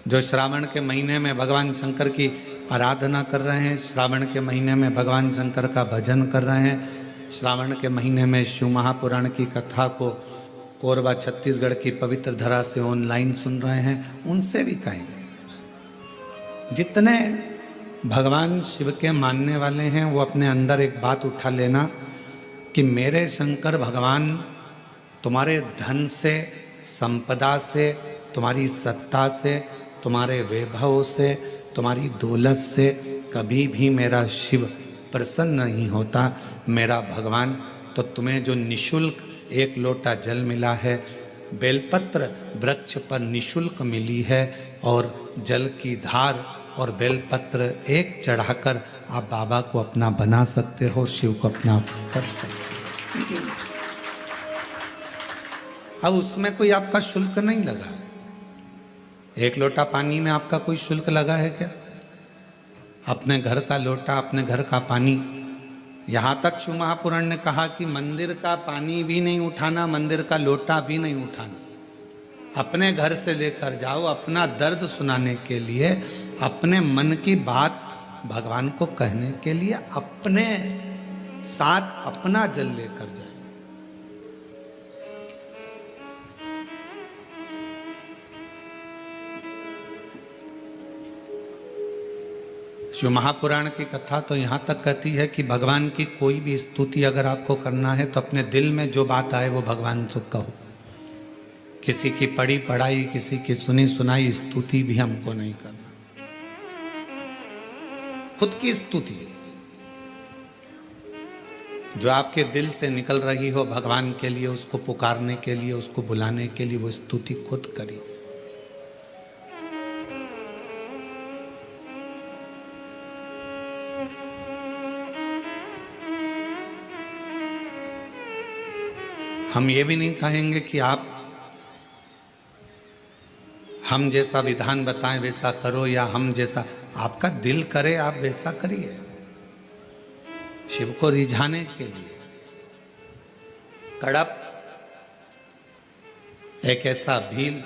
जो श्रावण के महीने में भगवान शंकर की आराधना कर रहे हैं, श्रावण के महीने में भगवान शंकर का भजन कर रहे हैं, श्रावण के महीने में शिव महापुराण की कथा को कोरबा छत्तीसगढ़ की पवित्र धरा से ऑनलाइन सुन रहे हैं, उनसे भी कहेंगे जितने भगवान शिव के मानने वाले हैं वो अपने अंदर एक बात उठा लेना कि मेरे शंकर भगवान तुम्हारे धन से, संपदा से, तुम्हारी सत्ता से, तुम्हारे वैभव से, तुम्हारी दौलत से कभी भी मेरा शिव प्रसन्न नहीं होता। मेरा भगवान तो तुम्हें जो निशुल्क एक लोटा जल मिला है, बेलपत्र वृक्ष पर निशुल्क मिली है, और जल की धार और बेलपत्र एक चढ़ाकर आप बाबा को अपना बना सकते हो, शिव को अपना कर सकते हो। अब उसमें कोई आपका शुल्क नहीं लगा। एक लोटा पानी में आपका कोई शुल्क लगा है क्या? अपने घर का लोटा, अपने घर का पानी, यहाँ तक शिव महापुराण ने कहा कि मंदिर का पानी भी नहीं उठाना, मंदिर का लोटा भी नहीं उठाना, अपने घर से लेकर जाओ अपना दर्द सुनाने के लिए, अपने मन की बात भगवान को कहने के लिए, अपने साथ अपना जल लेकर जाए। शिव महापुराण की कथा तो यहाँ तक कहती है कि भगवान की कोई भी स्तुति अगर आपको करना है तो अपने दिल में जो बात आए वो भगवान से कहो। किसी की पढ़ी पढ़ाई, किसी की सुनी सुनाई स्तुति भी हमको नहीं करना, खुद की स्तुति जो आपके दिल से निकल रही हो भगवान के लिए, उसको पुकारने के लिए, उसको बुलाने के लिए, वो स्तुति खुद करिए। हम ये भी नहीं कहेंगे कि आप हम जैसा विधान बताएं वैसा करो, या हम जैसा आपका दिल करे आप वैसा करिए, शिव को रिझाने के लिए। कड़प एक ऐसा भील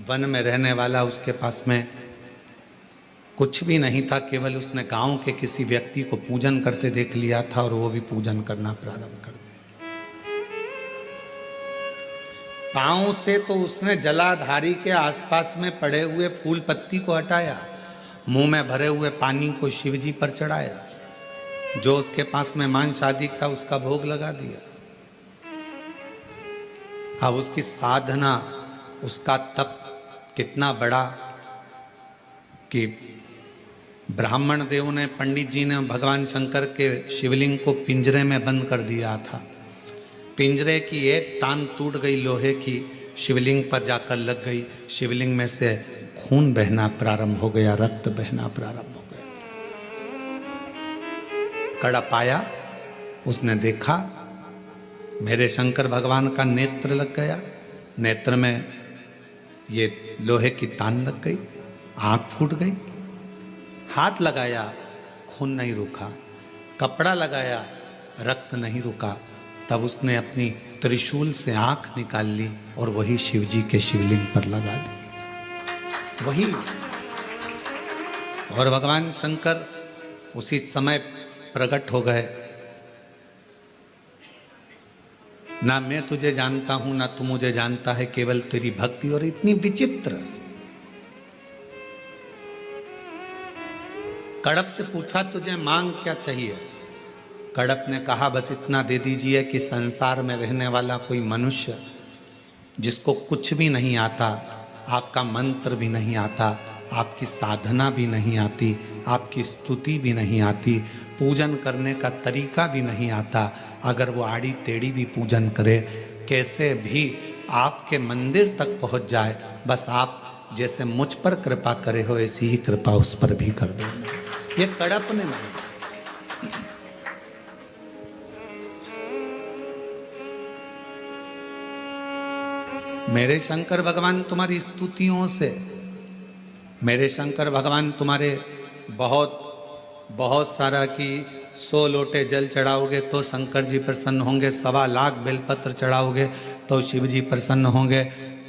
वन में रहने वाला, उसके पास में कुछ भी नहीं था, केवल उसने गांव के किसी व्यक्ति को पूजन करते देख लिया था और वो भी पूजन करना प्रारंभ कर दिया। पांव से तो उसने जलाधारी के आसपास में पड़े हुए फूल पत्ती को हटाया, मुंह में भरे हुए पानी को शिवजी पर चढ़ाया, जो उसके पास में मांस आदि था उसका भोग लगा दिया। अब उसकी साधना, उसका तप कितना बड़ा कि ब्राह्मण देव ने, पंडित जी ने भगवान शंकर के शिवलिंग को पिंजरे में बंद कर दिया था। पिंजरे की एक तान टूट गई लोहे की, शिवलिंग पर जाकर लग गई, शिवलिंग में से खून बहना प्रारंभ हो गया, रक्त बहना प्रारंभ हो गया। कड़प आया, उसने देखा मेरे शंकर भगवान का नेत्र लग गया, नेत्र में ये लोहे की तान लग गई, आंख फूट गई। हाथ लगाया, खून नहीं रुका, कपड़ा लगाया, रक्त नहीं रुका। तब उसने अपनी त्रिशूल से आंख निकाल ली और वही शिवजी के शिवलिंग पर लगा दी, वही। और भगवान शंकर उसी समय प्रकट हो गए। ना मैं तुझे जानता हूं, ना तू मुझे जानता है, केवल तेरी भक्ति। और इतनी विचित्र। कड़प से पूछा तुझे मांग क्या चाहिए? कड़प ने कहा बस इतना दे दीजिए कि संसार में रहने वाला कोई मनुष्य जिसको कुछ भी नहीं आता, आपका मंत्र भी नहीं आता, आपकी साधना भी नहीं आती, आपकी स्तुति भी नहीं आती, पूजन करने का तरीका भी नहीं आता, अगर वो आड़ी टेढ़ी भी पूजन करे, कैसे भी आपके मंदिर तक पहुंच जाए, बस आप जैसे मुझ पर कृपा करे हो ऐसी ही कृपा उस पर भी कर देना। ये कड़प ने मांगा। मेरे शंकर भगवान तुम्हारी स्तुतियों से, मेरे शंकर भगवान तुम्हारे बहुत सारा कि 100 लोटे जल चढ़ाओगे तो शंकर जी प्रसन्न होंगे, 1.25 लाख बेलपत्र चढ़ाओगे तो शिव जी प्रसन्न होंगे,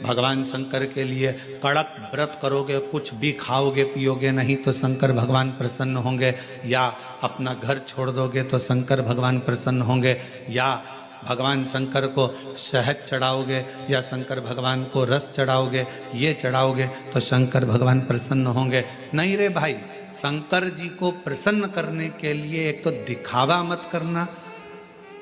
भगवान शंकर के लिए कड़क व्रत करोगे, कुछ भी खाओगे पियोगे नहीं तो शंकर भगवान प्रसन्न होंगे, या अपना घर छोड़ दोगे तो शंकर भगवान प्रसन्न होंगे, या भगवान शंकर को शहद चढ़ाओगे या शंकर भगवान को रस चढ़ाओगे, ये चढ़ाओगे तो शंकर भगवान प्रसन्न होंगे। नहीं रे भाई, शंकर जी को प्रसन्न करने के लिए एक तो दिखावा मत करना,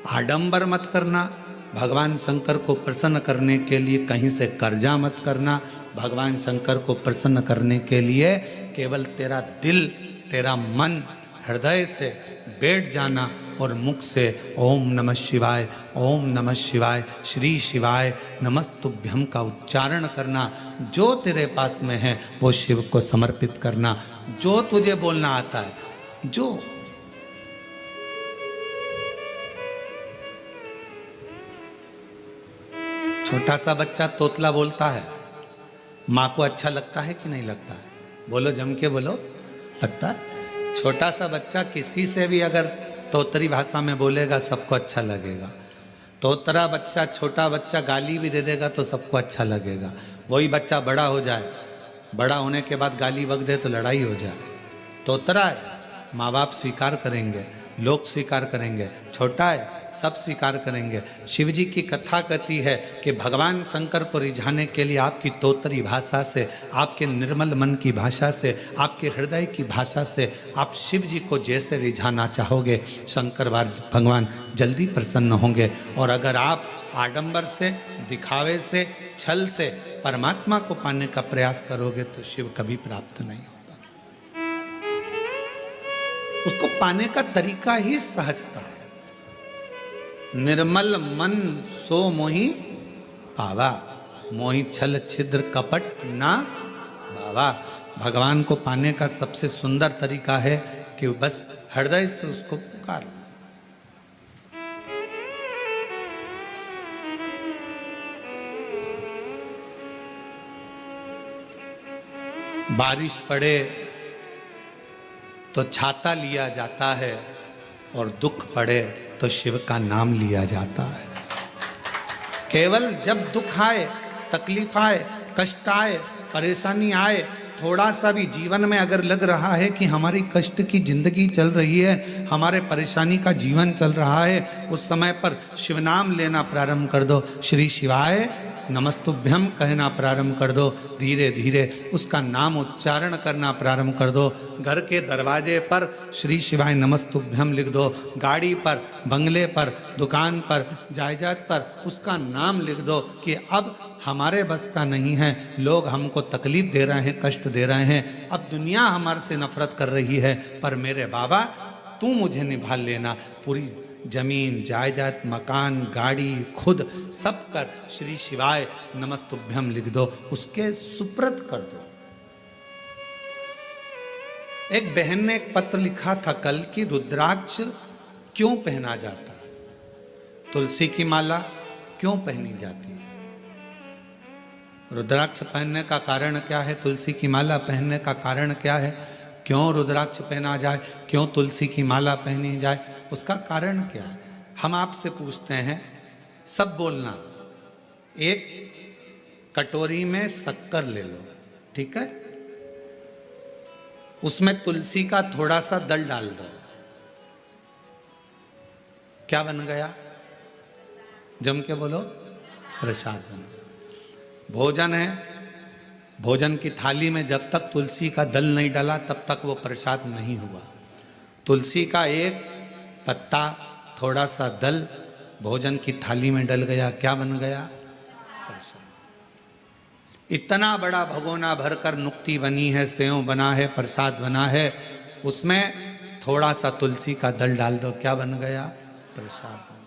आडंबर मत करना। भगवान शंकर को प्रसन्न करने के लिए कहीं से कर्जा मत करना। भगवान शंकर को प्रसन्न करने के लिए केवल तेरा दिल, तेरा मन हृदय से बैठ जाना और मुख से ओम नमः शिवाय, ओम नमः शिवाय, श्री शिवाय नमस्तुभ्यम का उच्चारण करना। जो तेरे पास में है वो शिव को समर्पित करना, जो तुझे बोलना आता है। जो छोटा सा बच्चा तोतला बोलता है, माँ को अच्छा लगता है कि नहीं लगता है? बोलो, जम के बोलो, लगता है। छोटा सा बच्चा किसी से भी अगर तोतरी भाषा में बोलेगा सबको अच्छा लगेगा। तोतरा बच्चा, छोटा बच्चा गाली भी दे देगा तो सबको अच्छा लगेगा। वही बच्चा बड़ा हो जाए, बड़ा होने के बाद गाली बक दे तो लड़ाई हो जाए। तोतरा है, माँ बाप स्वीकार करेंगे, लोग स्वीकार करेंगे। छोटा है, सब स्वीकार करेंगे। शिव जी की कथा कहती है कि भगवान शंकर को रिझाने के लिए आपकी तोतरी भाषा से, आपके निर्मल मन की भाषा से, आपके हृदय की भाषा से आप शिव जी को जैसे रिझाना चाहोगे, शंकर भगवान जल्दी प्रसन्न होंगे। और अगर आप आडंबर से, दिखावे से, छल से परमात्मा को पाने का प्रयास करोगे तो शिव कभी प्राप्त नहीं होगा। उसको पाने का तरीका ही सहजता है। निर्मल मन सो मोहि पावा, मोहि छल छिद्र कपट ना बावा। भगवान को पाने का सबसे सुंदर तरीका है कि बस हृदय से उसको पुकार। बारिश पड़े तो छाता लिया जाता है और दुख पड़े तो शिव का नाम लिया जाता है। केवल जब दुख आए, तकलीफ आए, कष्ट आए, परेशानी आए, थोड़ा सा भी जीवन में अगर लग रहा है कि हमारी कष्ट की जिंदगी चल रही है, हमारे परेशानी का जीवन चल रहा है, उस समय पर शिव नाम लेना प्रारंभ कर दो। श्री शिवाय नमस्तुभ्यम कहना प्रारंभ कर दो। धीरे धीरे उसका नाम उच्चारण करना प्रारंभ कर दो। घर के दरवाजे पर श्री शिवाय नमस्तुभ्यम लिख दो। गाड़ी पर, बंगले पर, दुकान पर, जायदाद पर उसका नाम लिख दो कि अब हमारे बस का नहीं है, लोग हमको तकलीफ दे रहे हैं, कष्ट दे रहे हैं, अब दुनिया हमारे से नफरत कर रही है, पर मेरे बाबा तू मुझे निभा लेना। पूरी जमीन, जायदाद, मकान, गाड़ी, खुद सब कर श्री शिवाय नमस्तुभ्यम लिख दो, उसके सुप्रत कर दो। एक बहन ने एक पत्र लिखा था कल कि रुद्राक्ष क्यों पहना जाता है, तुलसी की माला क्यों पहनी जाती है? रुद्राक्ष पहनने का कारण क्या है? तुलसी की माला पहनने का कारण क्या है? क्यों रुद्राक्ष पहना जाए, क्यों तुलसी की माला पहनी जाए, उसका कारण क्या है? हम आपसे पूछते हैं, सब बोलना। एक कटोरी में शक्कर ले लो, ठीक है, उसमें तुलसी का थोड़ा सा दल डाल दो, क्या बन गया? जम के बोलो, प्रसाद बन गया। भोजन है, भोजन की थाली में जब तक तुलसी का दल नहीं डाला तब तक वो प्रसाद नहीं हुआ। तुलसी का एक पत्ता, थोड़ा सा दल भोजन की थाली में डल गया, क्या बन गया? प्रसाद। इतना बड़ा भगोना भरकर नुक्ति बनी है, सेव बना है, प्रसाद बना है, उसमें थोड़ा सा तुलसी का दल डाल दो, क्या बन गया? प्रसाद बन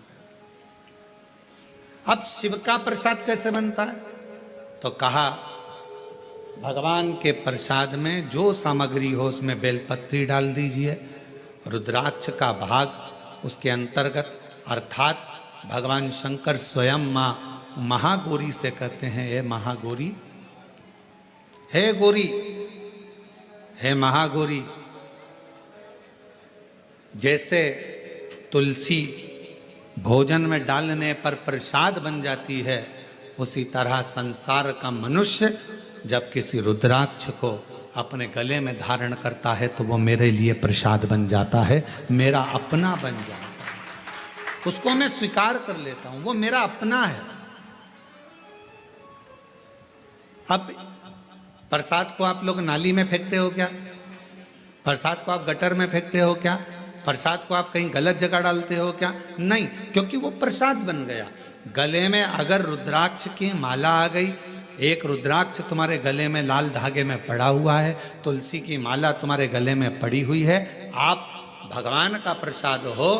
गया। अब शिव का प्रसाद कैसे बनता है? तो कहा भगवान के प्रसाद में जो सामग्री हो उसमें बेलपत्री डाल दीजिए, रुद्राक्ष का भाग उसके अंतर्गत, अर्थात भगवान शंकर स्वयं माँ महागौरी से कहते हैं, हे महागौरी, हे गौरी, हे महागौरी। जैसे तुलसी भोजन में डालने पर प्रसाद बन जाती है, उसी तरह संसार का मनुष्य जब किसी रुद्राक्ष को अपने गले में धारण करता है तो वो मेरे लिए प्रसाद बन जाता है, मेरा अपना बन जाता है, उसको मैं स्वीकार कर लेता हूं, वो मेरा अपना है। अब प्रसाद को आप लोग नाली में फेंकते हो क्या? प्रसाद को आप गटर में फेंकते हो क्या? प्रसाद को आप कहीं गलत जगह डालते हो क्या? नहीं, क्योंकि वो प्रसाद बन गया। गले में अगर रुद्राक्ष की माला आ गई, एक रुद्राक्ष तुम्हारे गले में लाल धागे में पड़ा हुआ है, तुलसी की माला तुम्हारे गले में पड़ी हुई है, आप भगवान का प्रसाद हो।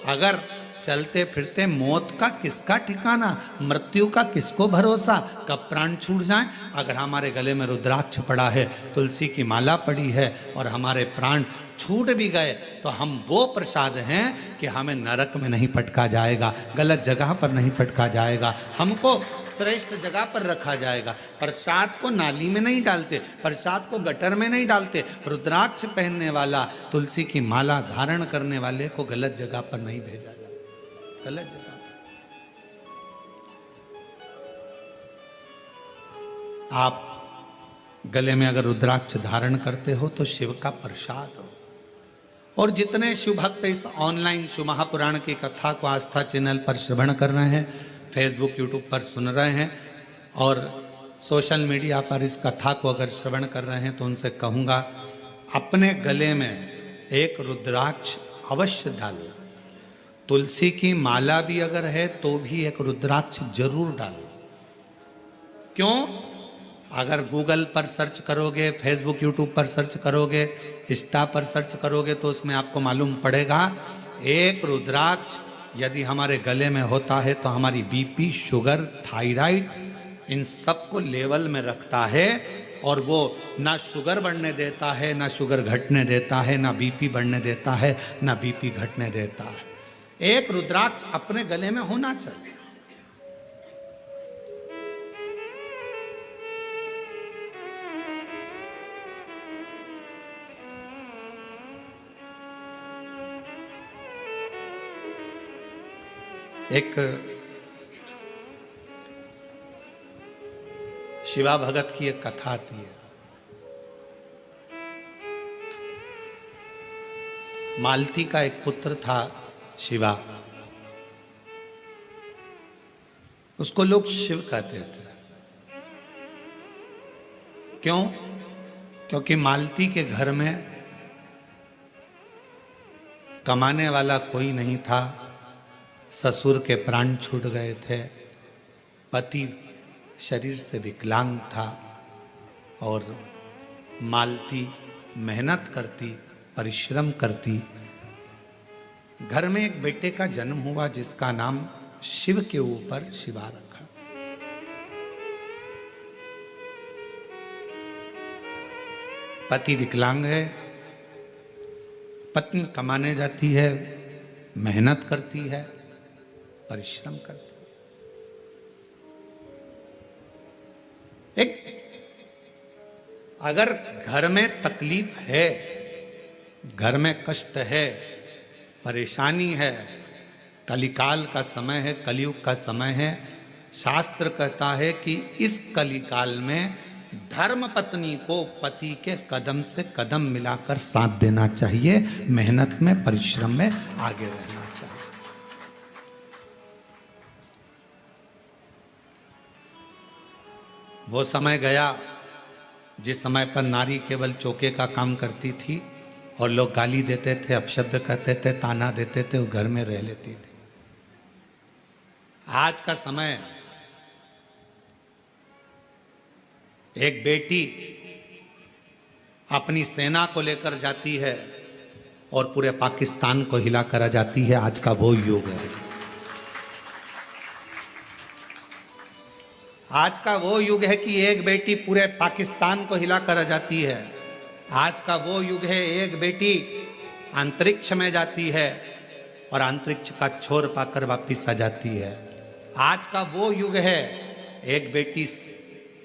अगर चलते फिरते मौत का किसका ठिकाना, मृत्यु का किसको भरोसा, कब प्राण छूट जाए। अगर हमारे गले में रुद्राक्ष पड़ा है, तुलसी की माला पड़ी है और हमारे प्राण छूट भी गए तो हम वो प्रसाद हैं कि हमें नरक में नहीं पटका जाएगा, गलत जगह पर नहीं पटका जाएगा, हमको श्रेष्ठ जगह पर रखा जाएगा। प्रसाद को नाली में नहीं डालते, प्रसाद को गटर में नहीं डालते। रुद्राक्ष पहनने वाला, तुलसी की माला धारण करने वाले को गलत जगह पर नहीं भेजा जाता, गलत जगह पर। आप गले में अगर रुद्राक्ष धारण करते हो तो शिव का प्रसाद हो। और जितने शिव भक्त इस ऑनलाइन शिव महापुराण की कथा को आस्था चैनल पर श्रवण कर रहे हैं, फेसबुक यूट्यूब पर सुन रहे हैं और सोशल मीडिया पर इस कथा को अगर श्रवण कर रहे हैं, तो उनसे कहूँगा अपने गले में एक रुद्राक्ष अवश्य डालो। तुलसी की माला भी अगर है तो भी एक रुद्राक्ष जरूर डालो। क्यों? अगर गूगल पर सर्च करोगे, फेसबुक यूट्यूब पर सर्च करोगे, इंस्टा पर सर्च करोगे तो उसमें आपको मालूम पड़ेगा एक रुद्राक्ष यदि हमारे गले में होता है तो हमारी बीपी, शुगर, थायराइड इन सब को लेवल में रखता है और वो ना शुगर बढ़ने देता है, ना शुगर घटने देता है, ना बीपी बढ़ने देता है, ना बीपी घटने देता है। एक रुद्राक्ष अपने गले में होना चाहिए। एक शिवा भगत की एक कथा आती है। मालती का एक पुत्र था शिवा, उसको लोग शिव कहते थे। क्यों? क्योंकि मालती के घर में कमाने वाला कोई नहीं था, ससुर के प्राण छूट गए थे, पति शरीर से विकलांग था और मालती मेहनत करती, परिश्रम करती। घर में एक बेटे का जन्म हुआ जिसका नाम शिव के ऊपर शिवा रखा। पति विकलांग है, पत्नी कमाने जाती है, मेहनत करती है, परिश्रम करती है। एक अगर घर में तकलीफ है, घर में कष्ट है, परेशानी है, कलिकाल का समय है, कलयुग का समय है, शास्त्र कहता है कि इस कलिकाल में धर्म पत्नी को पति के कदम से कदम मिलाकर साथ देना चाहिए, मेहनत में, परिश्रम में आगे रहना चाहिए। वो समय गया जिस समय पर नारी केवल चौके का काम करती थी और लोग गाली देते थे, अपशब्द कहते थे, ताना देते थे, वो घर में रह लेती थी। आज का समय एक बेटी अपनी सेना को लेकर जाती है और पूरे पाकिस्तान को हिलाकर आ जाती है। आज का वो युग है, आज का वो युग है कि एक बेटी पूरे पाकिस्तान को हिलाकर आ जाती है। आज का वो युग है एक बेटी अंतरिक्ष में जाती है और अंतरिक्ष का छोर पाकर वापिस आ जाती है। आज का वो युग है एक बेटी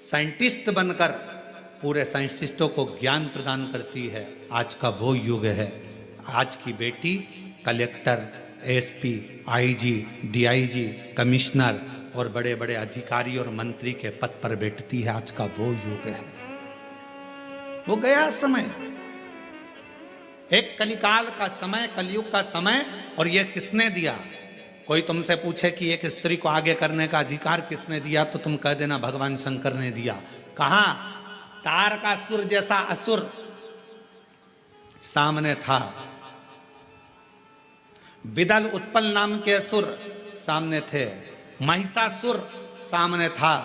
साइंटिस्ट बनकर पूरे साइंटिस्टों को ज्ञान प्रदान करती है। आज का वो युग है, आज की बेटी collector, SP, IG, DIG, commissioner, और बड़े बड़े अधिकारी और मंत्री के पद पर बैठती है। आज का वो युग है, वो गया समय, एक कलिकाल का समय, कलयुग का समय। और ये किसने दिया? कोई तुमसे पूछे कि एक स्त्री को आगे करने का अधिकार किसने दिया, तो तुम कह देना भगवान शंकर ने दिया। कहां? तारकासुर जैसा असुर सामने था, विदल उत्पल नाम के असुर सामने थे, महिषासुर सामने था।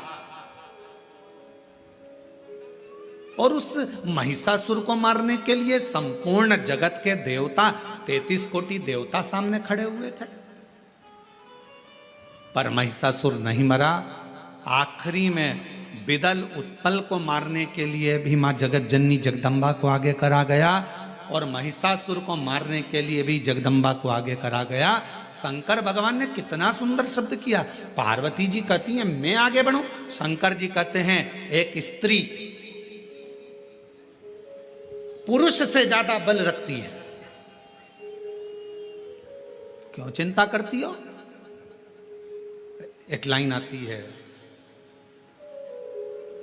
और उस महिषासुर को मारने के लिए संपूर्ण जगत के देवता, 33 कोटि देवता सामने खड़े हुए थे, पर महिषासुर नहीं मरा। आखिरी में विदल उत्पल को मारने के लिए भी मां जगत जननी जगदम्बा को आगे करा गया, और महिषासुर को मारने के लिए भी जगदम्बा को आगे करा गया। शंकर भगवान ने कितना सुंदर शब्द किया। पार्वती जी कहती हैं मैं आगे बढ़ूं, शंकर जी कहते हैं एक स्त्री पुरुष से ज्यादा बल रखती है, क्यों चिंता करती हो? एक लाइन आती है,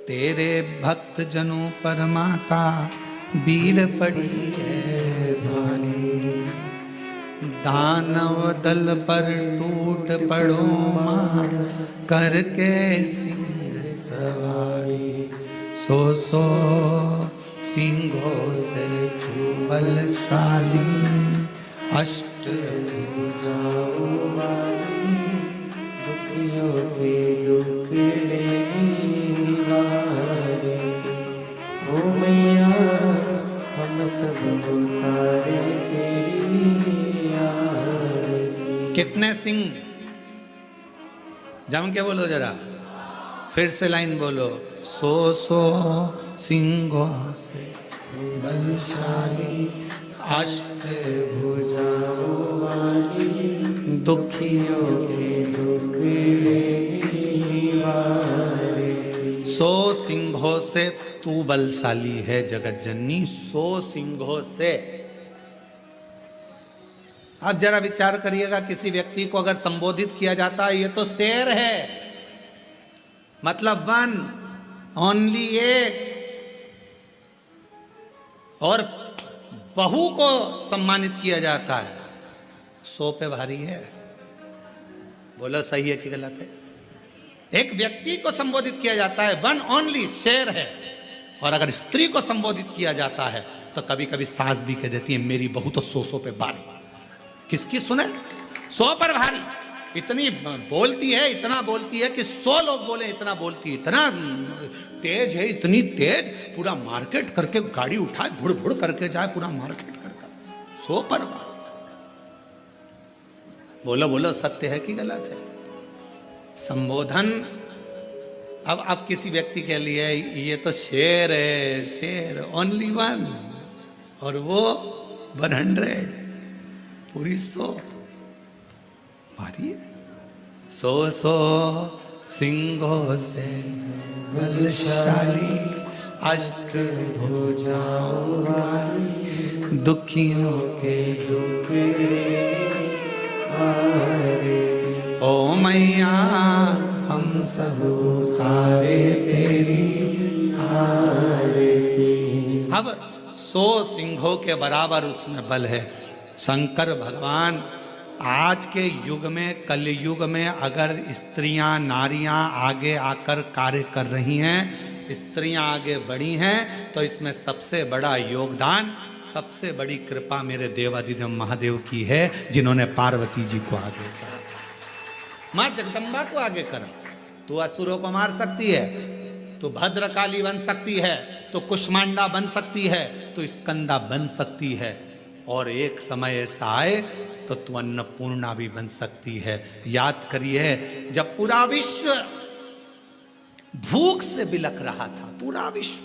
तेरे भक्त जनों पर माता भीड़ पड़ी है भारी, दानव दल पर टूट पड़ो मां करके सिंह सवारी, सो सिंहों से बलशाली, अष्ट भुजाओं वाली, दुखियों के दुख निवारे, ओ मैया हम सब उतारे तेरी आरती। कितने सिंह? जम के बोलो जरा, फिर से लाइन बोलो, सो सिंहों से बलशाली, अष्ट भुजाओं वाली, दुखियों के दुख निवारे। 100 सिंहों से तू बलशाली है जगत जननी, 100 सिंहों से। आप जरा विचार करिएगा, किसी व्यक्ति को अगर संबोधित किया जाता है ये तो शेर है, मतलब वन ओनली एक, और बहू को सम्मानित किया जाता है 100 पे भारी है। बोलो सही है कि गलत है? एक व्यक्ति को संबोधित किया जाता है वन ओनली, शेर है, और अगर स्त्री को संबोधित किया जाता है तो कभी कभी सास भी कह देती है मेरी बहू तो 100 पे भारी। किसकी सुने? 100 पर भारी। इतनी बोलती है, इतना बोलती है कि 100 लोग बोले इतना बोलती है, इतना तेज है, इतनी तेज, पूरा मार्केट करके गाड़ी उठाए भुड़ भुड़ करके जाए, पूरा मार्केट करके 100 पर भारी। बोलो बोलो सत्य है कि गलत है? संबोधन अब किसी व्यक्ति के लिए ये तो शेर है, शेर ओनली वन, और वो 100 पूरी 100 भारी है। 100 सिंहों से बलशाली, अष्ट भुजाओं वाली, दुखियों के दुख हारे, ओ मैया हम सब उतारे तेरी आरती। अब 100 सिंहों के बराबर उसमें बल है। शंकर भगवान आज के युग में, कलयुग में, अगर स्त्रियां नारियां आगे आकर कार्य कर रही हैं, स्त्रियां आगे बढ़ी हैं, तो इसमें सबसे बड़ा योगदान, सबसे बड़ी कृपा मेरे देवादिदेव महादेव की है, जिन्होंने पार्वती जी को आगे करा, मां जगदम्बा को आगे करा। तू असुरों को मार सकती है, तो भद्रकाली बन सकती है, तो कुष्मांडा बन सकती है, तो स्कंदा बन सकती है, और एक समय ऐसा आए तो तू अन्नपूर्णा भी बन सकती है। याद करिए, जब पूरा विश्व भूख से बिलख रहा था, पूरा विश्व,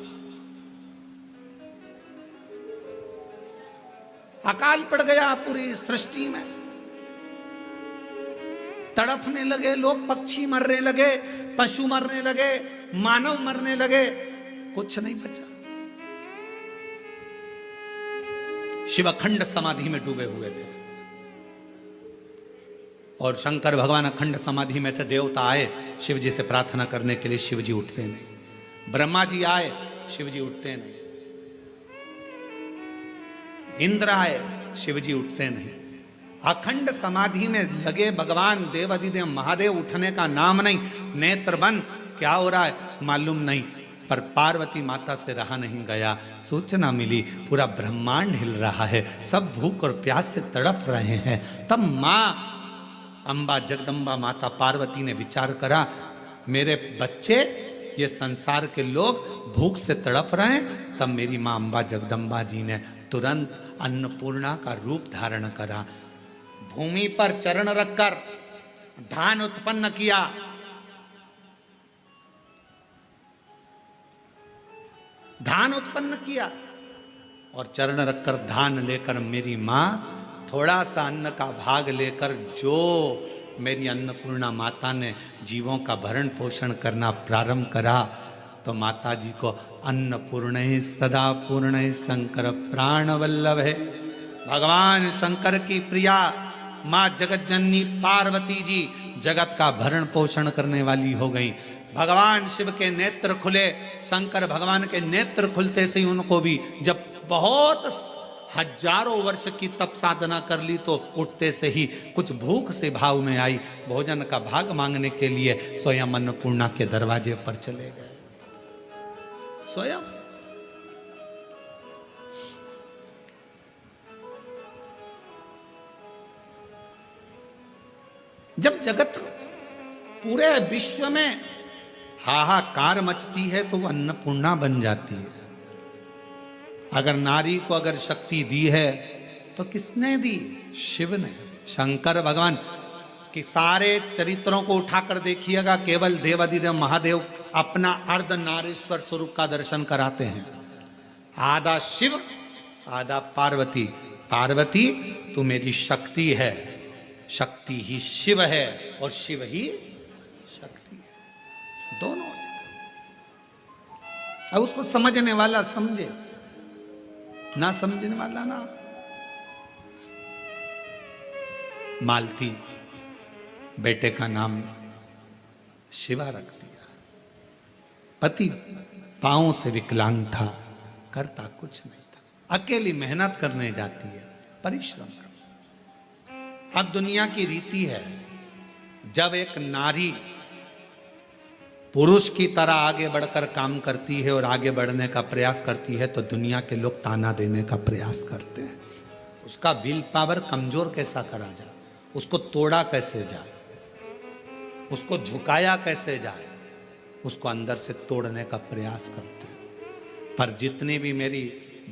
अकाल पड़ गया पूरी सृष्टि में, तड़पने लगे लोग, पक्षी मरने लगे, पशु मरने लगे, मानव मरने लगे, कुछ नहीं बचा। शिव अखंड समाधि में डूबे हुए थे। और शंकर भगवान अखंड समाधि में थे, देवता आए शिव जी से प्रार्थना करने के लिए, शिव जी उठते नहीं। ब्रह्मा जी आए, शिव जी उठते नहीं। इंद्र आए, शिव जी उठते नहीं। अखंड समाधि में लगे भगवान देवाधिदेव महादेव, उठने का नाम नहीं। नेत्र बंद, क्या हो रहा है मालूम नहीं, पर पार्वती माता से रहा नहीं गया। सूचना मिली पूरा ब्रह्मांड हिल रहा है, सब भूख और प्यास से तड़प रहे हैं। तब माँ अम्बा जगदम्बा माता पार्वती ने विचार करा, मेरे बच्चे ये संसार के लोग भूख से तड़प रहे हैं। तब मेरी माँ अम्बा जगदम्बा जी ने तुरंत अन्नपूर्णा का रूप धारण करा, भूमि पर चरण रखकर धान उत्पन्न किया। धान उत्पन्न किया और चरण रखकर धान लेकर मेरी माँ थोड़ा सा अन्न का भाग लेकर, जो मेरी अन्नपूर्णा माता ने जीवों का भरण पोषण करना प्रारंभ करा, तो माता जी को अन्नपूर्ण सदा पूर्ण शंकर प्राण वल्लभ है। भगवान शंकर की प्रिया माँ जगत जननी पार्वती जी जगत का भरण पोषण करने वाली हो गई। भगवान शिव के नेत्र खुले, शंकर भगवान के नेत्र खुलते से ही उनको भी, जब बहुत हजारों वर्ष की तप साधना कर ली, तो उठते से ही कुछ भूख से भाव में आई, भोजन का भाग मांगने के लिए स्वयं अन्नपूर्णा के दरवाजे पर चले गए। स्वयं जब जगत पूरे विश्व में हाहाकार मचती है तो वो अन्नपूर्णा बन जाती है। अगर नारी को अगर शक्ति दी है तो किसने दी? शिव ने। शंकर भगवान कि सारे चरित्रों को उठाकर देखिएगा, केवल देवाधिदेव महादेव अपना अर्ध नारीश्वर स्वरूप का दर्शन कराते हैं। आधा शिव आधा पार्वती। पार्वती तू मेरी शक्ति है, शक्ति ही शिव है और शिव ही शक्ति है, दोनों। अब उसको समझने वाला समझे, ना समझने वाला ना। मालती बेटे का नाम शिवा रख दिया। पति पांव से विकलांग था, करता कुछ नहीं था, अकेली मेहनत करने जाती है, परिश्रम कर। अब दुनिया की रीति है, जब एक नारी पुरुष की तरह आगे बढ़कर काम करती है और आगे बढ़ने का प्रयास करती है, तो दुनिया के लोग ताना देने का प्रयास करते हैं। उसका विल पावर कमजोर कैसा करा जाए, उसको तोड़ा कैसे जाए, उसको झुकाया कैसे जाए, उसको अंदर से तोड़ने का प्रयास करते हैं। पर जितनी भी मेरी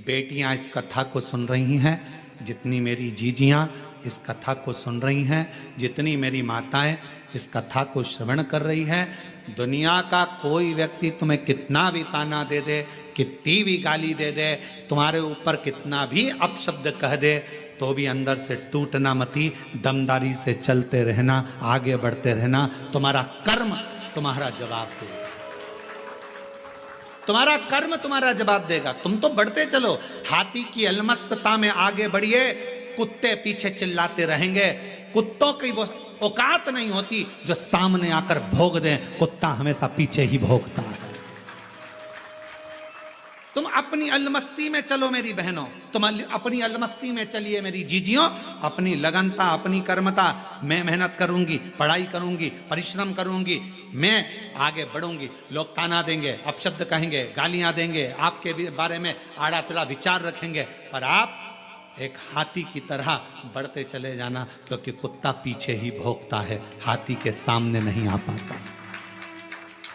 बेटियां इस कथा को सुन रही हैं, जितनी मेरी जीजियां इस कथा को सुन रही हैं, जितनी मेरी माताएं इस कथा को श्रवण कर रही हैं, दुनिया का कोई व्यक्ति तुम्हें कितना भी ताना दे दे, कितनी भी गाली दे दे, तुम्हारे ऊपर कितना भी अपशब्द कह दे, तो भी अंदर से टूटना मती, दमदारी से चलते रहना, आगे बढ़ते रहना। तुम्हारा कर्म तुम्हारा जवाब देगा, तुम्हारा कर्म तुम्हारा जवाब देगा। तुम तो बढ़ते चलो, हाथी की अलमस्तता में आगे बढ़िए, कुत्ते पीछे चिल्लाते रहेंगे। कुत्तों की वो औकात नहीं होती जो सामने आकर भोग दें, कुत्ता हमेशा पीछे ही भोगता है। तुम अपनी अलमस्ती में चलो मेरी बहनों, तुम अपनी अलमस्ती में चलिए मेरी जीजियों, अपनी लगनता, अपनी कर्मता। मैं मेहनत करूंगी, पढ़ाई करूंगी, परिश्रम करूंगी, मैं आगे बढ़ूंगी। लोग ताना देंगे, अपशब्द कहेंगे, गालियां देंगे, आपके बारे में आड़ा तिड़ा विचार रखेंगे, पर आप एक हाथी की तरह बढ़ते चले जाना, क्योंकि कुत्ता पीछे ही भौंकता है, हाथी के सामने नहीं आ पाता।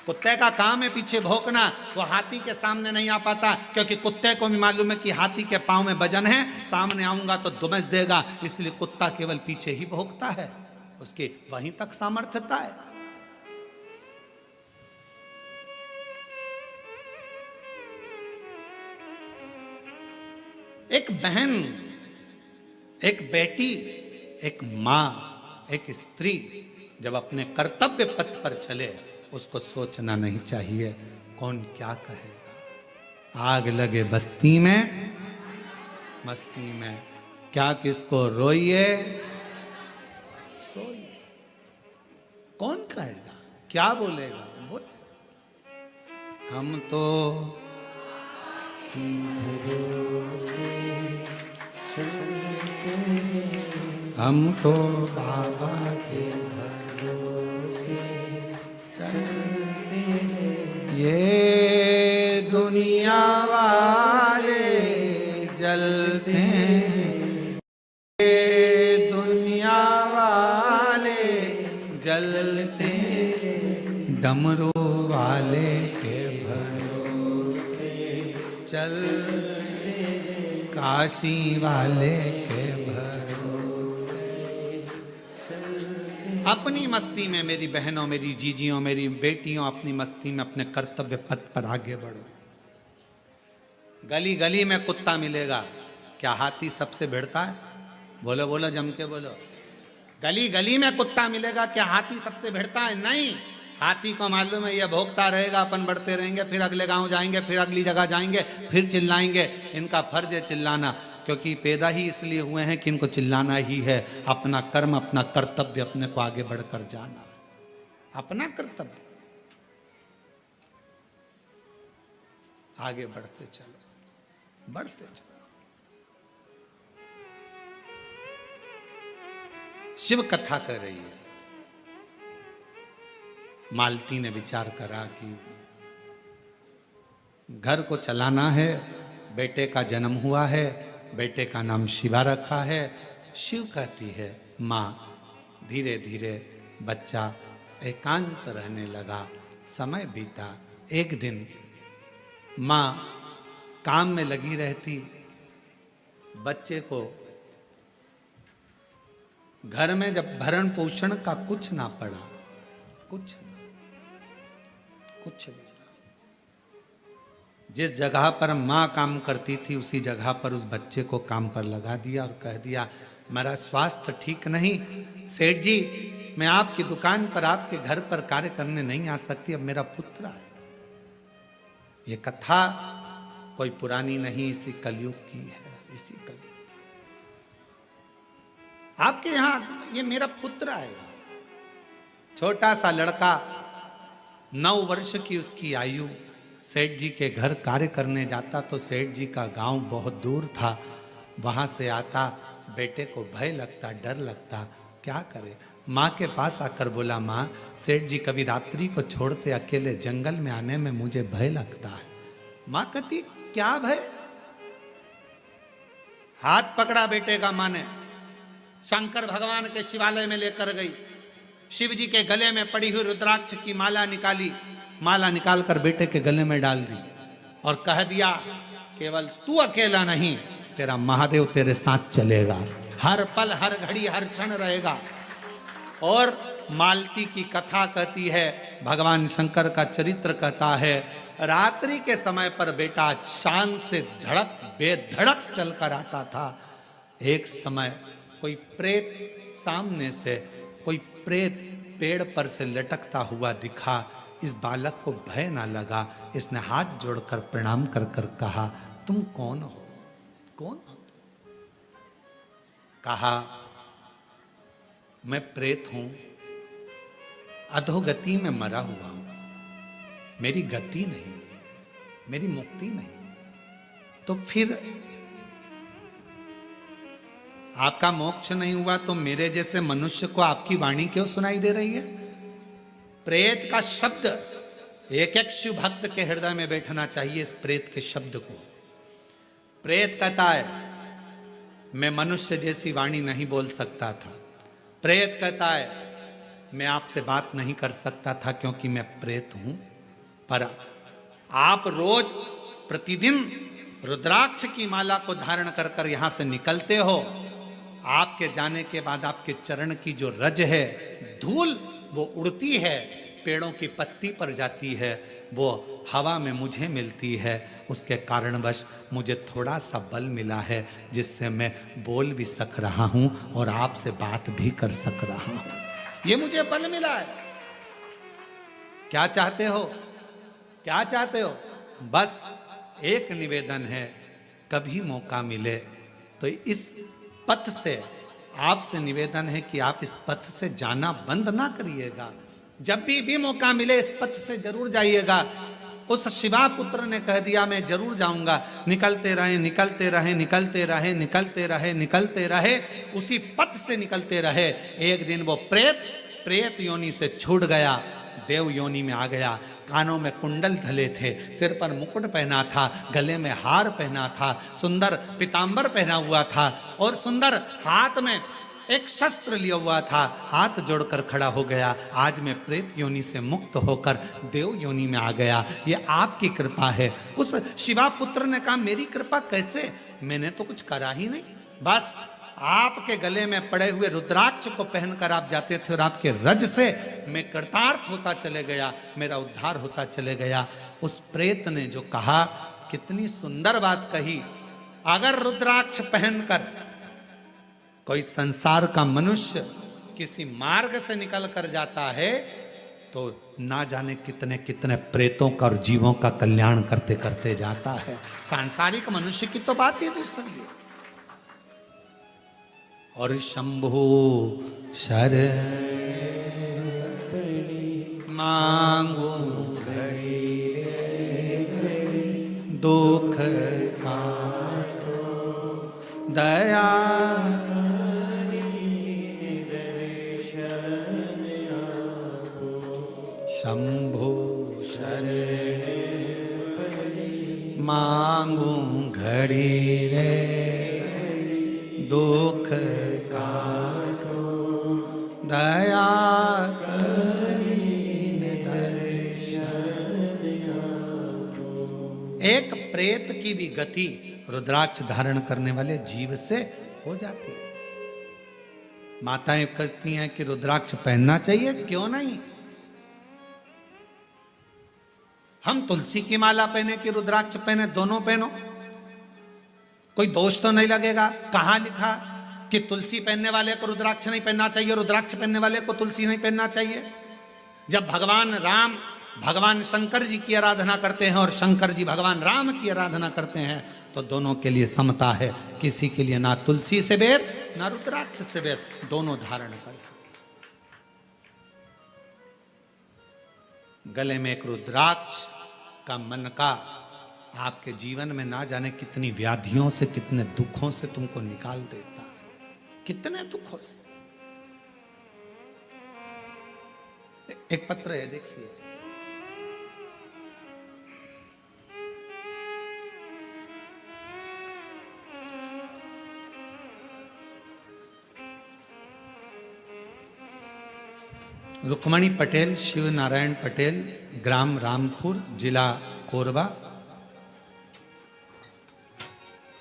कुत्ते का काम है पीछे भौंकना, वो हाथी के सामने नहीं आ पाता, क्योंकि कुत्ते को भी मालूम है कि हाथी के पांव में वजन है, सामने आऊंगा तो दुमस देगा, इसलिए कुत्ता केवल पीछे ही भौंकता है, उसकी वहीं तक सामर्थ्यता है। एक बहन, एक बेटी, एक मां, एक स्त्री जब अपने कर्तव्य पथ पर चले, उसको सोचना नहीं चाहिए कौन क्या कहेगा। आग लगे बस्ती में, मस्ती में, क्या किसको रोइए सोइए। कौन कहेगा, क्या बोलेगा? बोले हम तो हम तो बाबा के भरोसे चलते हैं। ये दुनिया वाले जलते हैं, ये दुनिया वाले जलते हैं, डमरू वाले के भरोसे चलते हैं, काशी वाले के भरोसे चलते हैं। अपनी मस्ती में मेरी बहनों, मेरी जीजियों, मेरी बेटियों, अपनी मस्ती में अपने कर्तव्य पथ पर आगे बढ़ो। गली गली में कुत्ता मिलेगा, क्या हाथी सबसे भिड़ता है? बोलो बोलो, जम के बोलो। गली गली में कुत्ता मिलेगा, क्या हाथी सबसे भिड़ता है? नहीं। हाथी को मालूम है ये भोगता रहेगा, अपन बढ़ते रहेंगे, फिर अगले गांव जाएंगे, फिर अगली जगह जाएंगे, फिर चिल्लाएंगे। इनका फर्ज है चिल्लाना, क्योंकि पैदा ही इसलिए हुए हैं कि इनको चिल्लाना ही है। अपना कर्म, अपना कर्तव्य, अपने को आगे बढ़कर जाना, अपना कर्तव्य, आगे बढ़ते चलो, बढ़ते चलो। शिव कथा कर रही है। मालती ने विचार करा कि घर को चलाना है, बेटे का जन्म हुआ है, बेटे का नाम शिवा रखा है। शिव कहती है माँ। धीरे धीरे बच्चा एकांत रहने लगा, समय बीता। एक दिन माँ काम में लगी रहती, बच्चे को घर में जब भरण पोषण का कुछ ना पड़ा, कुछ भी, जिस जगह पर माँ काम करती थी उसी जगह पर उस बच्चे को काम पर लगा दिया और कह दिया मेरा स्वास्थ्य ठीक नहीं, सेठ जी मैं आपकी दुकान पर, आपके घर पर कार्य करने नहीं आ सकती, अब मेरा पुत्र है। ये कथा कोई पुरानी नहीं, इसी कलयुग की है, इसी कलयुग। आपके यहां ये मेरा पुत्र आएगा। छोटा सा लड़का, 9 वर्ष की उसकी आयु, सेठ जी के घर कार्य करने जाता तो सेठ जी का गांव बहुत दूर था। वहां से आता, बेटे को भय लगता, डर लगता, क्या करे। माँ के पास आकर बोला माँ, सेठ जी कभी रात्रि को छोड़ते अकेले जंगल में आने में मुझे भय लगता है। माँ कहती क्या भय? हाथ पकड़ा बेटे का माँ ने, शंकर भगवान के शिवालय में लेकर गई। शिव जी के गले में पड़ी हुई रुद्राक्ष की माला निकाली, माला निकालकर बेटे के गले में डाल दी और कह दिया केवल तू अकेला नहीं, तेरा महादेव तेरे साथ चलेगा, हर पल हर घड़ी हर क्षण रहेगा। और मालती की कथा कहती है, भगवान शंकर का चरित्र कहता है, रात्रि के समय पर बेटा शान से धड़क बेधड़क चलकर आता था। एक समय कोई प्रेत सामने से, कोई प्रेत पेड़ पर से लटकता हुआ दिखा। इस बालक को भय ना लगा, इसने हाथ जोड़कर प्रणाम कर कर कहा तुम कौन हो? कौन हो? कहा मैं प्रेत हूं, अधोगति में मरा हुआ हूं, मेरी गति नहीं, मेरी मुक्ति नहीं। तो फिर आपका मोक्ष नहीं हुआ तो मेरे जैसे मनुष्य को आपकी वाणी क्यों सुनाई दे रही है? प्रेत का शब्द एक एक शिव भक्त के हृदय में बैठना चाहिए। इस प्रेत के शब्द को, प्रेत कहता है मैं मनुष्य जैसी वाणी नहीं बोल सकता था। प्रेत कहता है मैं आपसे बात नहीं कर सकता था क्योंकि मैं प्रेत हूं, पर आप रोज प्रतिदिन रुद्राक्ष की माला को धारण कर कर यहां से निकलते हो। आपके जाने के बाद आपके चरण की जो रज है, धूल, वो उड़ती है, पेड़ों की पत्ती पर जाती है, वो हवा में मुझे मिलती है। उसके कारणवश मुझे थोड़ा सा बल मिला है जिससे मैं बोल भी सक रहा हूं और आपसे बात भी कर सक रहा हूं। ये मुझे बल मिला है। क्या चाहते हो? क्या चाहते हो? बस एक निवेदन है, कभी मौका मिले तो इस पथ से आपसे निवेदन है कि आप इस पथ से जाना बंद ना करिएगा। जब भी मौका मिले इस पथ से जरूर जाइएगा। उस शिवा पुत्र ने कह दिया मैं जरूर जाऊंगा। निकलते रहे निकलते रहे निकलते रहे निकलते रहे निकलते रहे, उसी पथ से निकलते रहे। एक दिन वो प्रेत योनि से छूट गया, देव योनि में आ गया। कानों में कुंडल धले थे, सिर पर मुकुट पहना था, गले में हार पहना था, सुंदर पीतांबर पहना हुआ था और सुंदर हाथ में एक शस्त्र लिया हुआ था। हाथ जोड़कर खड़ा हो गया, आज मैं प्रेत योनि से मुक्त होकर देव योनि में आ गया, ये आपकी कृपा है। उस शिवा पुत्र ने कहा मेरी कृपा कैसे, मैंने तो कुछ करा ही नहीं, बस आपके गले में पड़े हुए रुद्राक्ष को पहनकर आप जाते थे और आपके रज से मैं कृतार्थ होता चले गया, मेरा उद्धार होता चले गया। उस प्रेत ने जो कहा, कितनी सुंदर बात कही। अगर रुद्राक्ष पहनकर कोई संसार का मनुष्य किसी मार्ग से निकल कर जाता है तो ना जाने कितने कितने प्रेतों का और जीवों का कल्याण करते करते जाता है। सांसारिक मनुष्य की तो बात ही दूसरी है। और शंभु शरण मांगू दुख काटो दया शंभु शरण मांगू घड़ी रे दुख काटो दया करीने दर्शन आपो। एक प्रेत की भी गति रुद्राक्ष धारण करने वाले जीव से हो जाती है। माताएं कहती हैं कि रुद्राक्ष पहनना चाहिए, क्यों नहीं। हम तुलसी की माला पहने कि रुद्राक्ष पहने, दोनों पहनो, कोई दोष तो नहीं लगेगा। कहां लिखा कि तुलसी पहनने वाले को रुद्राक्ष नहीं पहनना चाहिए, रुद्राक्ष पहनने वाले को तुलसी नहीं पहनना चाहिए। जब भगवान राम भगवान शंकर जी की आराधना करते हैं और शंकर जी भगवान राम की आराधना करते हैं तो दोनों के लिए समता है, किसी के लिए ना तुलसी से बैर ना रुद्राक्ष से बैर, दोनों धारण कर सकते। गले में एक रुद्राक्ष का मन का आपके जीवन में ना जाने कितनी व्याधियों से, कितने दुखों से तुमको निकाल देता है, कितने दुखों से। एक पत्र है, देखिए। रुक्मणी पटेल, शिव नारायण पटेल, ग्राम रामपुर, जिला कोरबा,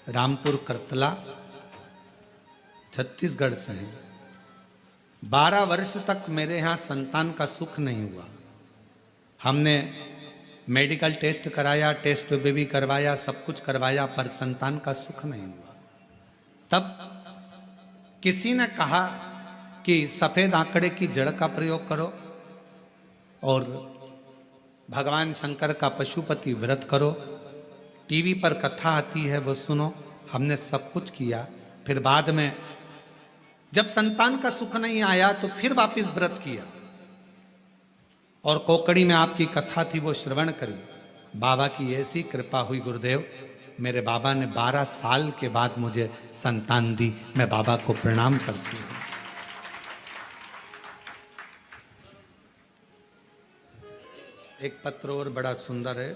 रामपुर करतला, छत्तीसगढ़ से हैं। 12 वर्ष तक मेरे यहाँ संतान का सुख नहीं हुआ। हमने मेडिकल टेस्ट कराया, टेस्ट बेबी करवाया, सब कुछ करवाया, पर संतान का सुख नहीं हुआ। तब किसी ने कहा कि सफेद आंकड़े की जड़ का प्रयोग करो और भगवान शंकर का पशुपति व्रत करो, टीवी पर कथा आती है वो सुनो। हमने सब कुछ किया, फिर बाद में जब संतान का सुख नहीं आया तो फिर वापस व्रत किया और कोकड़ी में आपकी कथा थी वो श्रवण करी। बाबा की ऐसी कृपा हुई गुरुदेव, मेरे बाबा ने 12 साल के बाद मुझे संतान दी। मैं बाबा को प्रणाम करती हूँ। एक पत्र और बड़ा सुंदर है।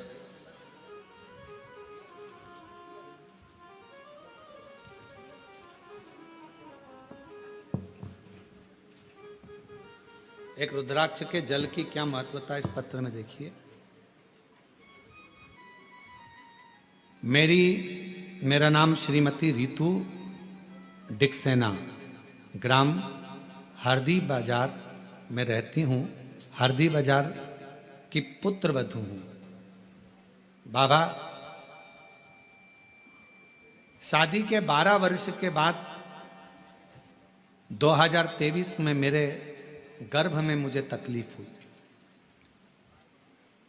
एक रुद्राक्ष के जल की क्या महत्वता है इस पत्र में देखिए। मेरा नाम श्रीमती रितु डिक्सेना, ग्राम हरदी बाजार में रहती हूँ। हरदी बाजार की पुत्र वधू हूँ। बाबा, शादी के 12 वर्ष के बाद 2023 में मेरे गर्भ में मुझे तकलीफ हुई।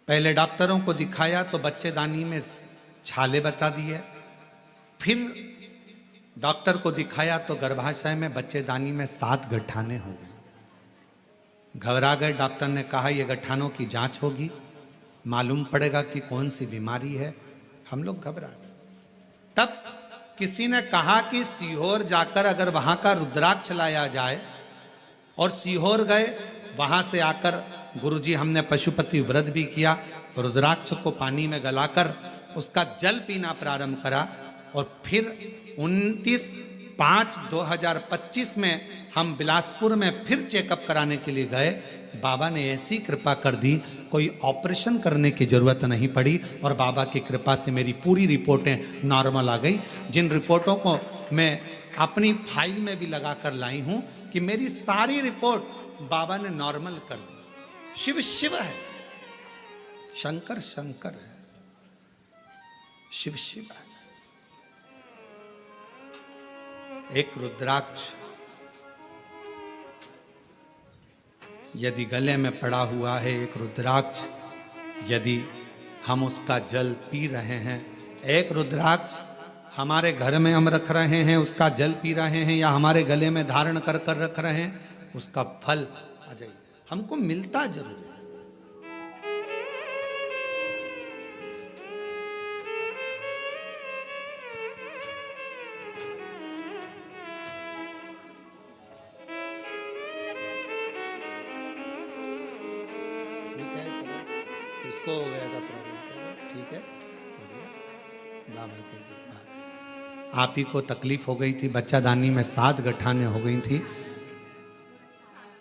पहले डॉक्टरों को दिखाया तो बच्चेदानी में छाले बता दिए, फिर डॉक्टर को दिखाया तो गर्भाशय में बच्चेदानी में 7 गठाने हो गए। घबरा गए। डॉक्टर ने कहा ये गठानों की जांच होगी, मालूम पड़ेगा कि कौन सी बीमारी है। हम लोग घबरा गए। तब किसी ने कहा कि सीहोर जाकर अगर वहां का रुद्राक्ष लाया जाए, और सीहोर गए। वहां से आकर गुरुजी हमने पशुपति व्रत भी किया, रुद्राक्ष को पानी में गलाकर उसका जल पीना प्रारंभ करा। और फिर 29/5/2025 में हम बिलासपुर में फिर चेकअप कराने के लिए गए। बाबा ने ऐसी कृपा कर दी, कोई ऑपरेशन करने की जरूरत नहीं पड़ी, और बाबा की कृपा से मेरी पूरी रिपोर्टें नॉर्मल आ गई। जिन रिपोर्टों को मैं अपनी फाइल में भी लगा कर लाई हूं कि मेरी सारी रिपोर्ट बाबा ने नॉर्मल कर दी। शिव शिव है, शंकर शंकर है, शिव शिव है। एक रुद्राक्ष यदि गले में पड़ा हुआ है, एक रुद्राक्ष यदि हम उसका जल पी रहे हैं, एक रुद्राक्ष हमारे घर में हम रख रहे हैं, उसका जल पी रहे हैं, या हमारे गले में धारण कर कर रख रहे हैं, उसका फल आ जाए हमको मिलता जरूर है। इसको हो गया था प्रॉब्लम, ठीक है, बाबा की कृपा। आप ही को तकलीफ हो गई थी, बच्चादानी में 7 गठाने हो गई थी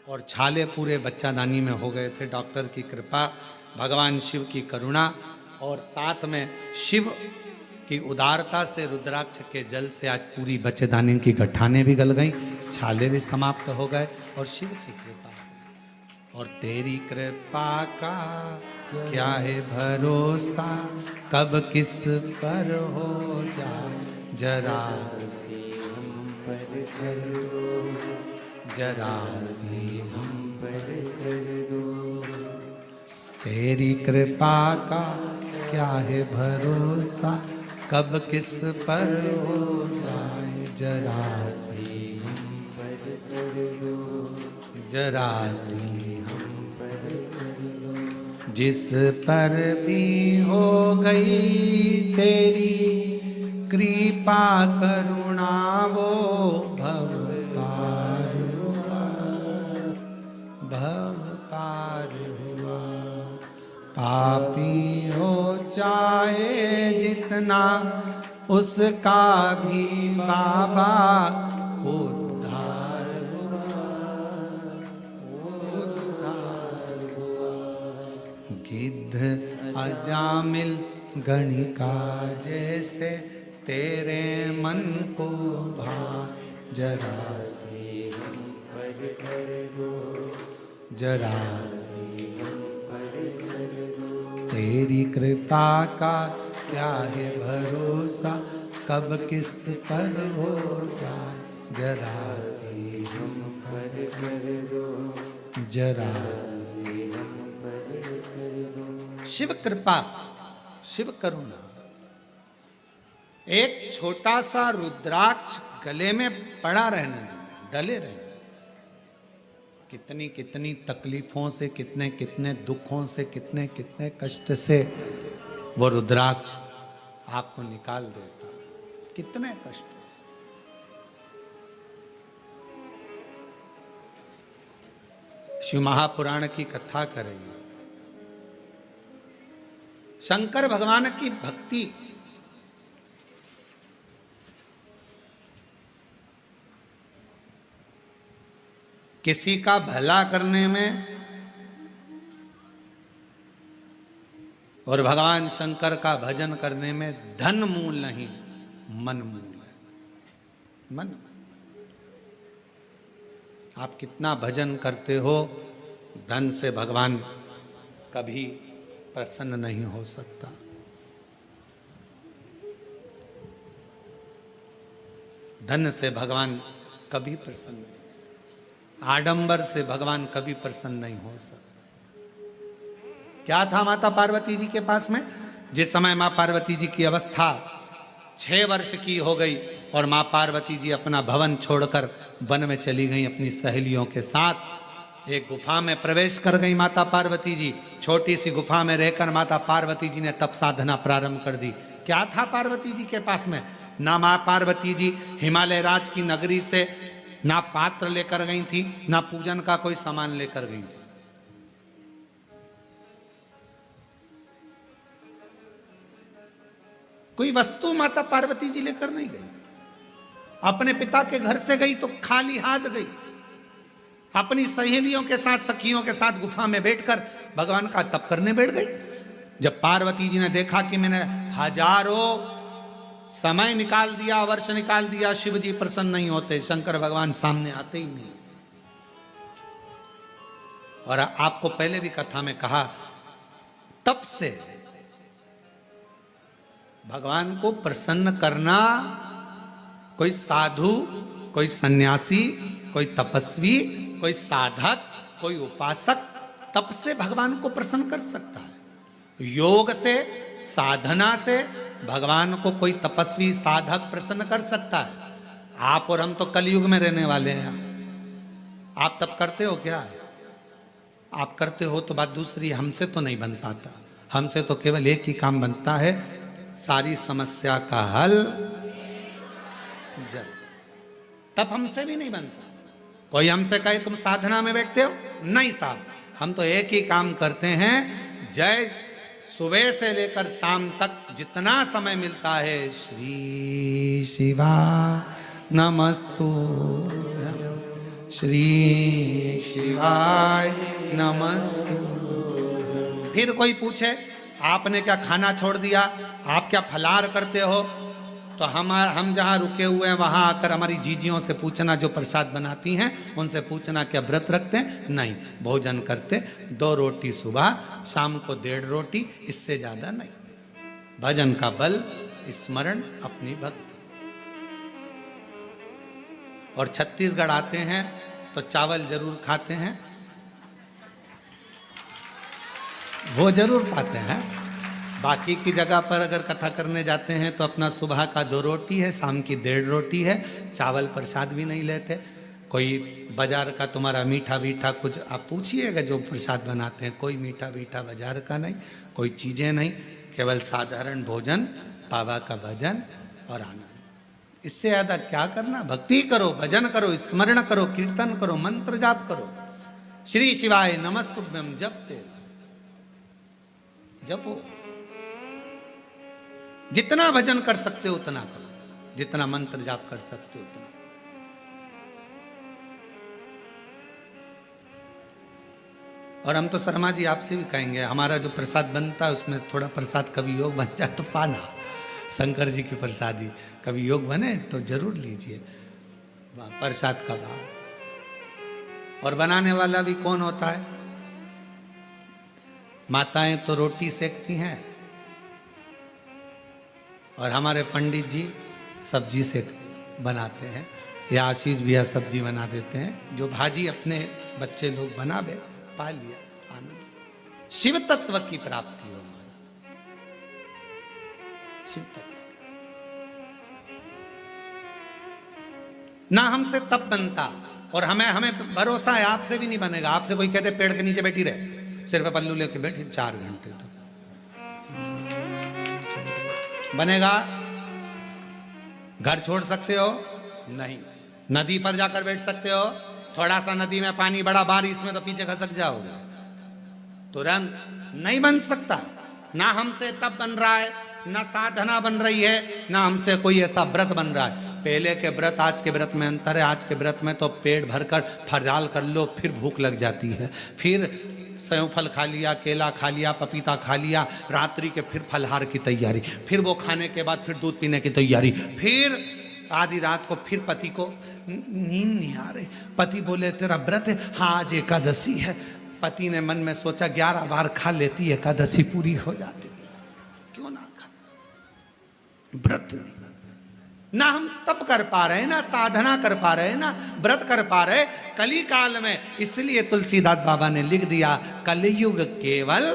और छाले पूरे बच्चादानी में हो गए थे। डॉक्टर की कृपा, भगवान शिव की करुणा, और साथ में शिव की उदारता से रुद्राक्ष के जल से आज पूरी बच्चेदानी की गठाने भी गल गई, छाले भी समाप्त हो गए, और शिव की कृपा। और तेरी कृपा का क्या है भरोसा, कब किस पर हो जाए, जरा सी हम पर कर दो, जरा सी हम पर कर दो। तेरी कृपा का क्या है भरोसा, कब किस पर हो जाए, जरा सी हम पर कर दो, जरा सी हम पर कर दो। जिस पर भी हो गई तेरी कृपा करुणा, वो भव पार हुआ, भव पार हुआ। पापी हो चाहे जितना, उसका भी बाबा उद्धार हुआ, उद्धार हुआ। गिद्ध अजामिल गणिका जैसे तेरे मन को भा, जरा सी हम पर कर दो, जरा सी हम पर कर दो। तेरी कृपा का क्या है भरोसा, कब किस पर हो जाए, जरा सी हम पर कर दो, जरा सी हम पर कर दो। शिव कृपा, शिव करुणा। एक छोटा सा रुद्राक्ष गले में पड़ा रहने, डले रहने, कितनी कितनी तकलीफों से, कितने कितने दुखों से, कितने कितने कष्ट से वो रुद्राक्ष आपको निकाल देता, कितने कष्टों से। शिव महापुराण की कथा करेंगे। शंकर भगवान की भक्ति किसी का भला करने में, और भगवान शंकर का भजन करने में धन मूल नहीं, मन मूल है। मन, आप कितना भजन करते हो, धन से भगवान कभी प्रसन्न नहीं हो सकता। धन से भगवान कभी प्रसन्न नहीं, आडंबर से भगवान कभी प्रसन्न नहीं हो सकता। क्या था माता पार्वती जी के पास में? जिस समय मां पार्वती जी की अवस्था 6 वर्ष की हो गई और मां पार्वती जी अपना भवन छोड़कर वन में चली गई अपनी सहेलियों के साथ, एक गुफा में प्रवेश कर गई माता पार्वती जी। छोटी सी गुफा में रहकर माता पार्वती जी ने तप साधना प्रारंभ कर दी। क्या था पार्वती जी के पास में? ना माँ पार्वती जी हिमालय राज की नगरी से ना पात्र लेकर गई थी, ना पूजन का कोई सामान लेकर गई थी। कोई वस्तु माता पार्वती जी लेकर नहीं गई। अपने पिता के घर से गई तो खाली हाथ गई। अपनी सहेलियों के साथ, सखियों के साथ गुफा में बैठकर भगवान का तप करने बैठ गई। जब पार्वती जी ने देखा कि मैंने हजारों समय निकाल दिया, वर्ष निकाल दिया, शिव जी प्रसन्न नहीं होते, शंकर भगवान सामने आते ही नहीं। और आपको पहले भी कथा में कहा, तप से भगवान को प्रसन्न करना कोई साधु, कोई सन्यासी, कोई तपस्वी, कोई साधक, कोई उपासक तप से भगवान को प्रसन्न कर सकता है। योग से, साधना से भगवान को कोई तपस्वी साधक प्रसन्न कर सकता है। आप और हम तो कलयुग में रहने वाले हैं। आप तप करते हो क्या? आप करते हो तो बात दूसरी, हमसे तो नहीं बन पाता। हमसे तो केवल एक ही काम बनता है, सारी समस्या का हल जल। तब हमसे भी नहीं बनता। कोई हमसे कहे तुम साधना में बैठते हो, नहीं साहब, हम तो एक ही काम करते हैं। जय सुबह से लेकर शाम तक जितना समय मिलता है, श्री शिवा नमस्तु, श्री शिवाय नमस्तु। फिर कोई पूछे आपने क्या खाना छोड़ दिया, आप क्या फलाहार करते हो, तो हम जहाँ रुके हुए हैं वहाँ आकर हमारी जीजियों से पूछना, जो प्रसाद बनाती हैं उनसे पूछना क्या व्रत रखते हैं? नहीं, भोजन करते 2 रोटी सुबह, शाम को 1.5 रोटी, इससे ज़्यादा नहीं। भजन का बल, स्मरण, अपनी भक्ति। और छत्तीसगढ़ आते हैं तो चावल जरूर खाते हैं, वो जरूर पाते हैं। बाकी की जगह पर अगर कथा करने जाते हैं तो अपना सुबह का 2 रोटी है, शाम की 1.5 रोटी है, चावल प्रसाद भी नहीं लेते। कोई बाजार का तुम्हारा मीठा मीठा कुछ आप पूछिएगा जो प्रसाद बनाते हैं, कोई मीठा मीठा बाजार का नहीं, कोई चीज़ें नहीं, केवल साधारण भोजन, बाबा का भजन और आनंद। इससे ज़्यादा क्या करना? भक्ति करो, भजन करो, स्मरण करो, कीर्तन करो, मंत्र जाप करो, श्री शिवाय नमस्तुभ्यम जपते जपो। जितना भजन कर सकते हो उतना करो, जितना मंत्र जाप कर सकते हो उतना। और हम तो शर्मा जी आपसे भी कहेंगे, हमारा जो प्रसाद बनता है उसमें थोड़ा प्रसाद कभी योग बन जाए तो पाना। शंकर जी की प्रसादी कभी योग बने तो जरूर लीजिए प्रसाद का भाव। और बनाने वाला भी कौन होता है? माताएं तो रोटी सेकती हैं और हमारे पंडित जी सब्जी से बनाते हैं, या आशीष भैया सब्जी बना देते हैं। जो भाजी अपने बच्चे लोग बनावे, पा लिया आनंद। शिव तत्व की प्राप्ति हो, शिव तत्व। ना हमसे तप बनता, और हमें भरोसा है आपसे भी नहीं बनेगा। आपसे कोई कहते पेड़ के नीचे बैठी रहे, सिर पे पल्लू लेके बैठी 4 घंटे तो बनेगा? घर छोड़ सकते हो? नहीं। नदी पर जाकर बैठ सकते हो? थोड़ा सा नदी में पानी बड़ा, बारिश में तो पीछे खसक जाओगे, तुरंत नहीं बन सकता। ना हमसे तप बन रहा है, ना साधना बन रही है, ना हमसे कोई ऐसा व्रत बन रहा है। पहले के व्रत आज के व्रत में अंतर है। आज के व्रत में तो पेट भरकर फराल कर लो, फिर भूख लग जाती है, फिर सेव फल खा लिया, केला खा लिया, पपीता खा लिया, रात्रि के फिर फलहार की तैयारी, फिर वो खाने के बाद फिर दूध पीने की तैयारी, फिर आधी रात को फिर पति को नींद नहीं आ रही, पति बोले तेरा व्रत है, हाँ आज एकादशी है। पति ने मन में सोचा 11 बार खा लेती एकादशी पूरी हो जाती, क्यों ना खा। व्रत नहीं, ना हम तप कर पा रहे, ना साधना कर पा रहे, ना व्रत कर पा रहे कली काल में। इसलिए तुलसीदास बाबा ने लिख दिया, कलयुग केवल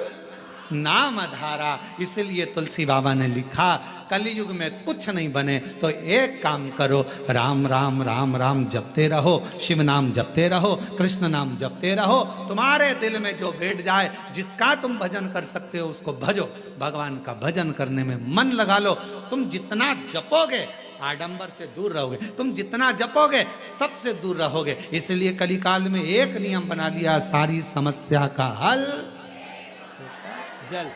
नाम धारा। इसलिए तुलसी बाबा ने लिखा कलयुग में कुछ नहीं बने तो एक काम करो, राम राम राम राम जपते रहो, शिव नाम जपते रहो, कृष्ण नाम जपते रहो। तुम्हारे दिल में जो बैठ जाए, जिसका तुम भजन कर सकते हो उसको भजो। भगवान का भजन करने में मन लगा लो। तुम जितना जपोगे आडंबर से दूर रहोगे, तुम जितना जपोगे सबसे दूर रहोगे। इसलिए कलिकाल में एक नियम बना लिया, सारी समस्या का हल जल।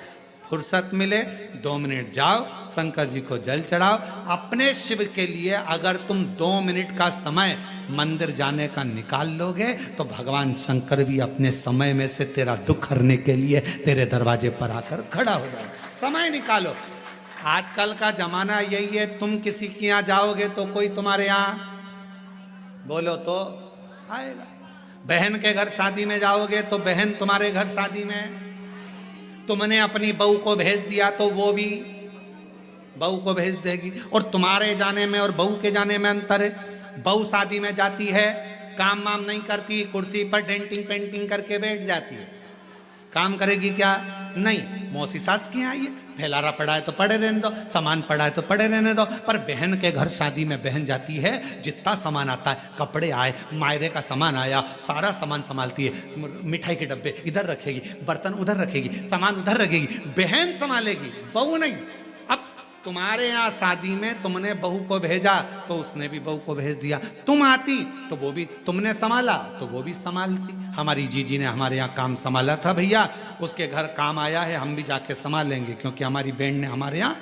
फुर्सत मिले 2 मिनट जाओ, शंकर जी को जल चढ़ाओ। अपने शिव के लिए अगर तुम 2 मिनट का समय मंदिर जाने का निकाल लोगे तो भगवान शंकर भी अपने समय में से तेरा दुख हरने के लिए तेरे दरवाजे पर आकर खड़ा हो जाए। समय निकालो। आजकल का जमाना यही है, तुम किसी के यहाँ जाओगे तो कोई तुम्हारे यहाँ बोलो तो आएगा। बहन के घर शादी में जाओगे तो बहन तुम्हारे घर शादी में, तुमने अपनी बहू को भेज दिया तो वो भी बहू को भेज देगी। और तुम्हारे जाने में और बहू के जाने में अंतर है। बहू शादी में जाती है, काम वाम नहीं करती, कुर्सी पर डेंटिंग पेंटिंग करके बैठ जाती है। काम करेगी क्या? नहीं। मौसी सास की आई है, फैलारा पड़ा है तो पड़े रहने दो, सामान पड़ा है तो पड़े रहने दो। पर बहन के घर शादी में बहन जाती है, जितना सामान आता है, कपड़े आए, मायरे का सामान आया, सारा सामान संभालती है। मिठाई के डब्बे इधर रखेगी, बर्तन उधर रखेगी, सामान उधर रखेगी, बहन संभालेगी, बहू नहीं। अब तुम्हारे यहाँ शादी में तुमने बहू को भेजा तो उसने भी बहू को भेज दिया। तुम आती तो वो भी, तुमने संभाला तो वो भी संभालती। हमारी जीजी ने हमारे यहाँ काम संभाला था भैया, उसके घर काम आया है, हम भी जाके संभालेंगे क्योंकि हमारी बहन ने हमारे यहाँ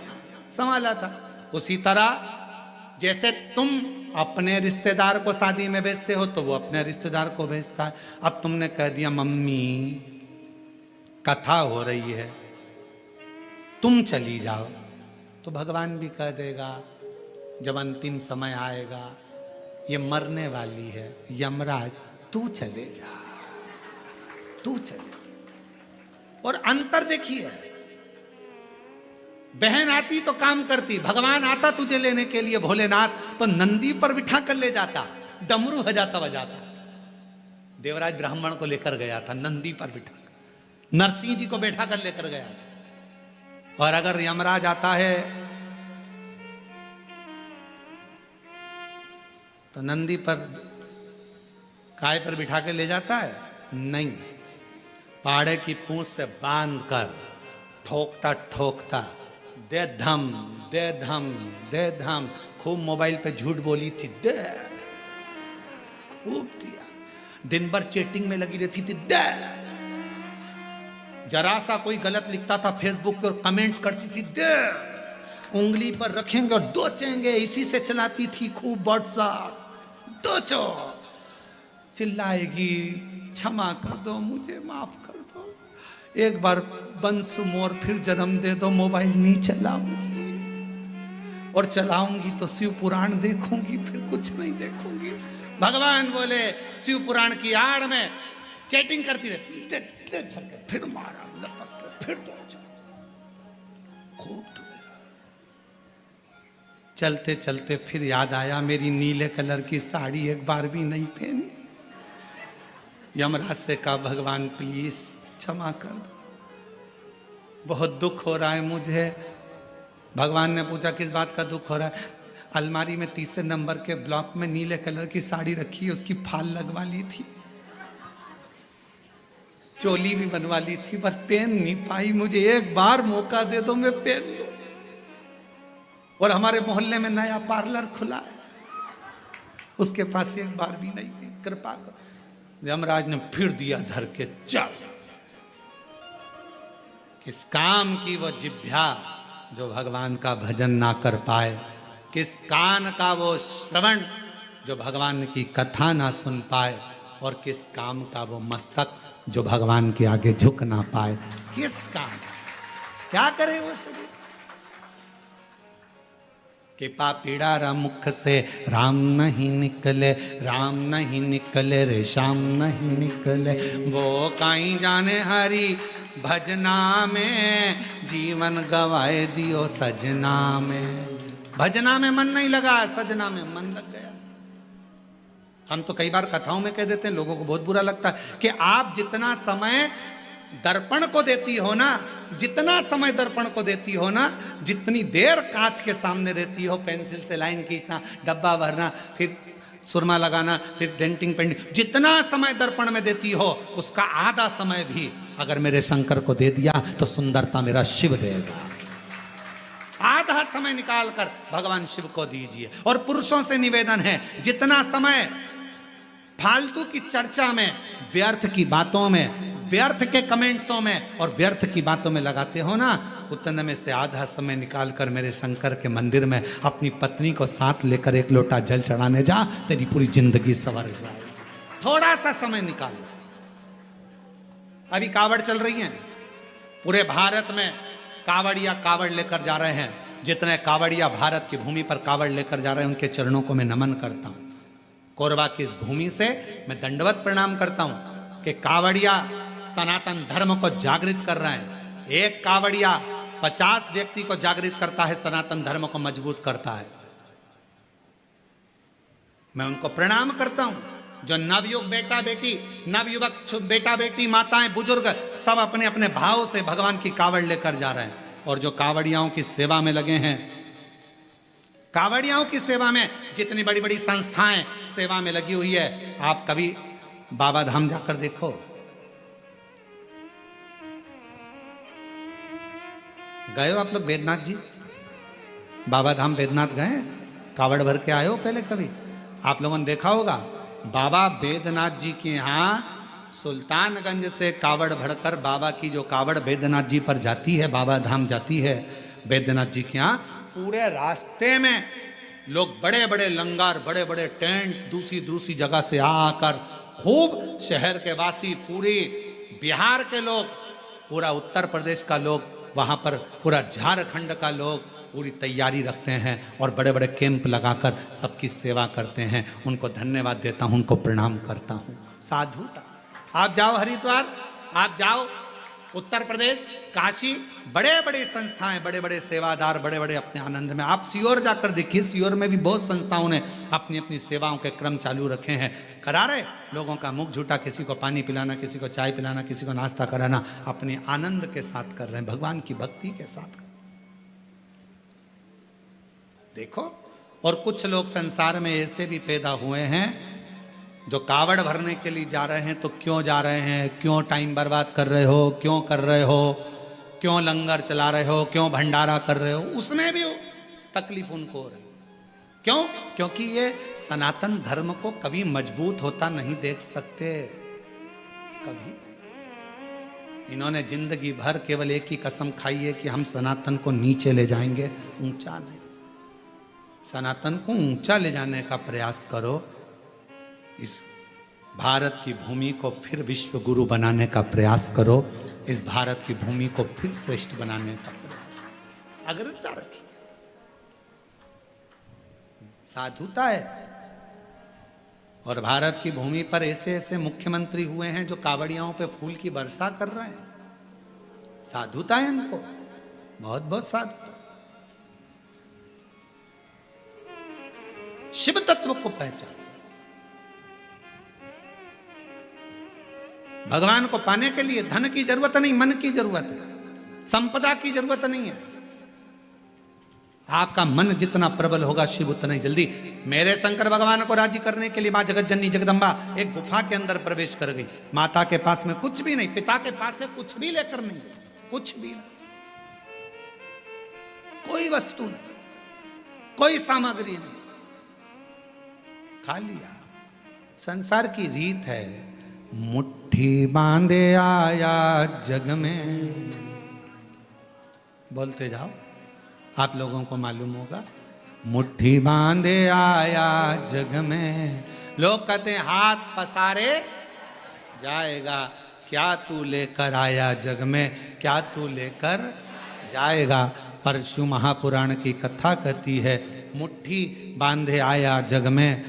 संभाला था। उसी तरह जैसे तुम अपने रिश्तेदार को शादी में भेजते हो तो वो अपने रिश्तेदार को भेजता है। अब तुमने कह दिया मम्मी कथा हो रही है तुम चली जाओ, तो भगवान भी कह देगा जब अंतिम समय आएगा, ये मरने वाली है, यमराज तू चले जा, तू चले। और अंतर देखिए, बहन आती तो काम करती, भगवान आता तुझे लेने के लिए भोलेनाथ तो नंदी पर बिठा कर ले जाता, डमरू बजाता बजाता। देवराज ब्राह्मण को लेकर गया था नंदी पर बिठा कर, नरसिंह जी को बैठा कर लेकर गया था। और अगर यमराज आता है तो नंदी पर काय पर बिठा के ले जाता है? नहीं, पाड़े की पूंछ से बांध कर ठोकता ठोकता दे धम दे धम दे धम। खूब मोबाइल पे झूठ बोली थी, दे, खूब दिया। दिन भर चैटिंग में लगी रहती थी, दे। जरा सा कोई गलत लिखता था फेसबुक पे और कमेंट्स करती थी, दे। उंगली पर रखेंगे और दोचेंगे, इसी से चलाती थी खूब व्हाट्सएप, दोचो। चिल्लाएगी क्षमा कर दो, मुझे माफ कर दो, एक बार बंस मोर फिर जन्म दे दो, मोबाइल नहीं चलाऊंगी, और चलाऊंगी तो शिव पुराण देखूंगी, फिर कुछ नहीं देखूंगी। भगवान बोले शिव पुराण की आड़ में चैटिंग करती रहती, दे, दे धर के, फिर मारा लपक के, फिर दो, खूब दुखेगा। चलते चलते फिर याद आया मेरी नीले कलर की साड़ी एक बार भी नहीं पहनी। यमराज से कहा भगवान प्लीज क्षमा कर दो, बहुत दुख हो रहा है मुझे। भगवान ने पूछा किस बात का दुख हो रहा है? अलमारी में 3 नंबर के ब्लॉक में नीले कलर की साड़ी रखी है, उसकी फाल लगवा ली थी, चोली भी बनवा ली थी, बस पहन नहीं पाई। मुझे एक बार मौका दे दो, मैं पहन लूं। और हमारे मोहल्ले में नया पार्लर खुला है, उसके पास एक बार भी नहीं थी, कृपा करो। यमराज ने फिर दिया धर के, चल। किस काम की वो जिह्वा जो भगवान का भजन ना कर पाए, किस कान का वो श्रवण जो भगवान की कथा ना सुन पाए, और किस काम का वो मस्तक जो भगवान के आगे झुक ना पाए। किस काम, क्या करे वो शरीर? कि पापीड़ा मुख से राम नहीं निकले, राम नहीं निकले रे श्याम नहीं निकले। वो कहीं जाने हरि भजना में, जीवन गवाए दियो सजना में। भजना में मन नहीं लगा, सजना में मन लग गया। हम तो कई बार कथाओं में कह देते हैं, लोगों को बहुत बुरा लगता है कि आप जितना समय दर्पण को देती हो ना, जितना समय दर्पण को देती हो ना, जितनी देर कांच के सामने रहती हो, पेंसिल से लाइन खींचना, डब्बा भरना, फिर सुरमा लगाना, फिर डेंटिंग पेंटिंग, जितना समय दर्पण में देती हो उसका आधा समय भी अगर मेरे शंकर को दे दिया तो सुंदरता मेरा शिव देगा। आधा समय निकालकर भगवान शिव को दीजिए। और पुरुषों से निवेदन है, जितना समय फालतू की चर्चा में, व्यर्थ की बातों में, व्यर्थ के कमेंट्सों में और व्यर्थ की बातों में लगाते हो ना, उतने में से आधा समय निकालकर मेरे शंकर के मंदिर में अपनी पत्नी को साथ लेकर एक लोटा जल चढ़ाने जा, तेरी पूरी जिंदगी संवर जाए। थोड़ा सा समय निकाल। अभी कावड़ चल रही है, पूरे भारत में कावड़िया कावड़ लेकर जा रहे हैं। जितने कावड़िया भारत की भूमि पर कावड़ लेकर जा रहे हैं उनके चरणों को मैं नमन करता हूं। कोरबा की इस भूमि से मैं दंडवत प्रणाम करता हूं कि कावड़िया सनातन धर्म को जागृत कर रहे हैं। एक कावड़िया 50 व्यक्ति को जागृत करता है, सनातन धर्म को मजबूत करता है। मैं उनको प्रणाम करता हूं। जो नवयुग बेटा बेटी, नवयुवक बेटा बेटी, माताएं, बुजुर्ग सब अपने अपने भाव से भगवान की कावड़ लेकर जा रहे हैं। और जो कावड़ियाओं की सेवा में लगे हैं, कावड़ियाओं की सेवा में जितनी बड़ी बड़ी संस्थाएं सेवा में लगी हुई है, आप कभी बाबा धाम जाकर देखो। गए हो आप लोग बैद्यनाथ जी? बाबा धाम बैद्यनाथ गए? कावड़ भर के आए हो पहले कभी? आप लोगों ने देखा होगा बाबा बैद्यनाथ जी के यहाँ सुल्तानगंज से कावड़ भरकर बाबा की जो कावड़ बैद्यनाथ जी पर जाती है, बाबा धाम जाती है बैद्यनाथ जी के यहाँ, पूरे रास्ते में लोग बड़े बड़े लंगर, बड़े बड़े टेंट दूसरी दूसरी जगह से आकर खूब शहर के वासी, पूरी बिहार के लोग, पूरा उत्तर प्रदेश का लोग, वहाँ पर पूरा झारखंड का लोग पूरी तैयारी रखते हैं और बड़े बड़े कैंप लगाकर सबकी सेवा करते हैं। उनको धन्यवाद देता हूँ, उनको प्रणाम करता हूँ। साधुता। आप जाओ हरिद्वार, आप जाओ उत्तर प्रदेश, काशी, बड़े बड़े संस्थाएं, बड़े बड़े सेवादार, बड़े बड़े अपने आनंद में। आप सीहोर जाकर देखिए, सीहोर में भी बहुत संस्थाओं ने अपनी अपनी सेवाओं के क्रम चालू रखे हैं। करा रहे लोगों का मुख झूठा, किसी को पानी पिलाना, किसी को चाय पिलाना, किसी को नाश्ता कराना, अपने आनंद के साथ कर रहे हैं, भगवान की भक्ति के साथ। देखो, और कुछ लोग संसार में ऐसे भी पैदा हुए हैं जो कावड़ भरने के लिए जा रहे हैं। तो क्यों जा रहे हैं, क्यों टाइम बर्बाद कर रहे हो, क्यों कर रहे हो, क्यों लंगर चला रहे हो, क्यों भंडारा कर रहे हो, उसमें भी तकलीफ उनको हो रही। क्यों? क्योंकि ये सनातन धर्म को कभी मजबूत होता नहीं देख सकते, कभी। इन्होंने जिंदगी भर केवल एक ही कसम खाई है कि हम सनातन को नीचे ले जाएंगे, ऊंचा नहीं। सनातन को ऊंचा ले जाने का प्रयास करो। इस भारत की भूमि को फिर विश्व गुरु बनाने का प्रयास करो। इस भारत की भूमि को फिर श्रेष्ठ बनाने का प्रयास, अग्रता रखिए। साधुता है। और भारत की भूमि पर ऐसे ऐसे मुख्यमंत्री हुए हैं जो कावड़ियाओं पे फूल की वर्षा कर रहे हैं। साधुता है इनको, बहुत बहुत साधुता। शिव तत्व को पहचान। भगवान को पाने के लिए धन की जरूरत नहीं, मन की जरूरत है, संपदा की जरूरत नहीं है। आपका मन जितना प्रबल होगा, शिव उतना ही जल्दी। मेरे शंकर भगवान को राजी करने के लिए मां जगत जननी जगदम्बा एक गुफा के अंदर प्रवेश कर गई। माता के पास में कुछ भी नहीं, पिता के पास से कुछ भी लेकर नहीं, कुछ भी नहीं, कोई वस्तु नहीं, कोई सामग्री नहीं, खा लिया। संसार की रीत है, मुट्ठी बांधे आया जग में। बोलते जाओ, आप लोगों को मालूम होगा। मुट्ठी बांधे आया जग में, लोग कहते हैं हाथ पसारे जाएगा। क्या तू लेकर आया जग में, क्या तू लेकर जाएगा। परशु महापुराण की कथा कहती है, मुट्ठी बांधे आया जग में,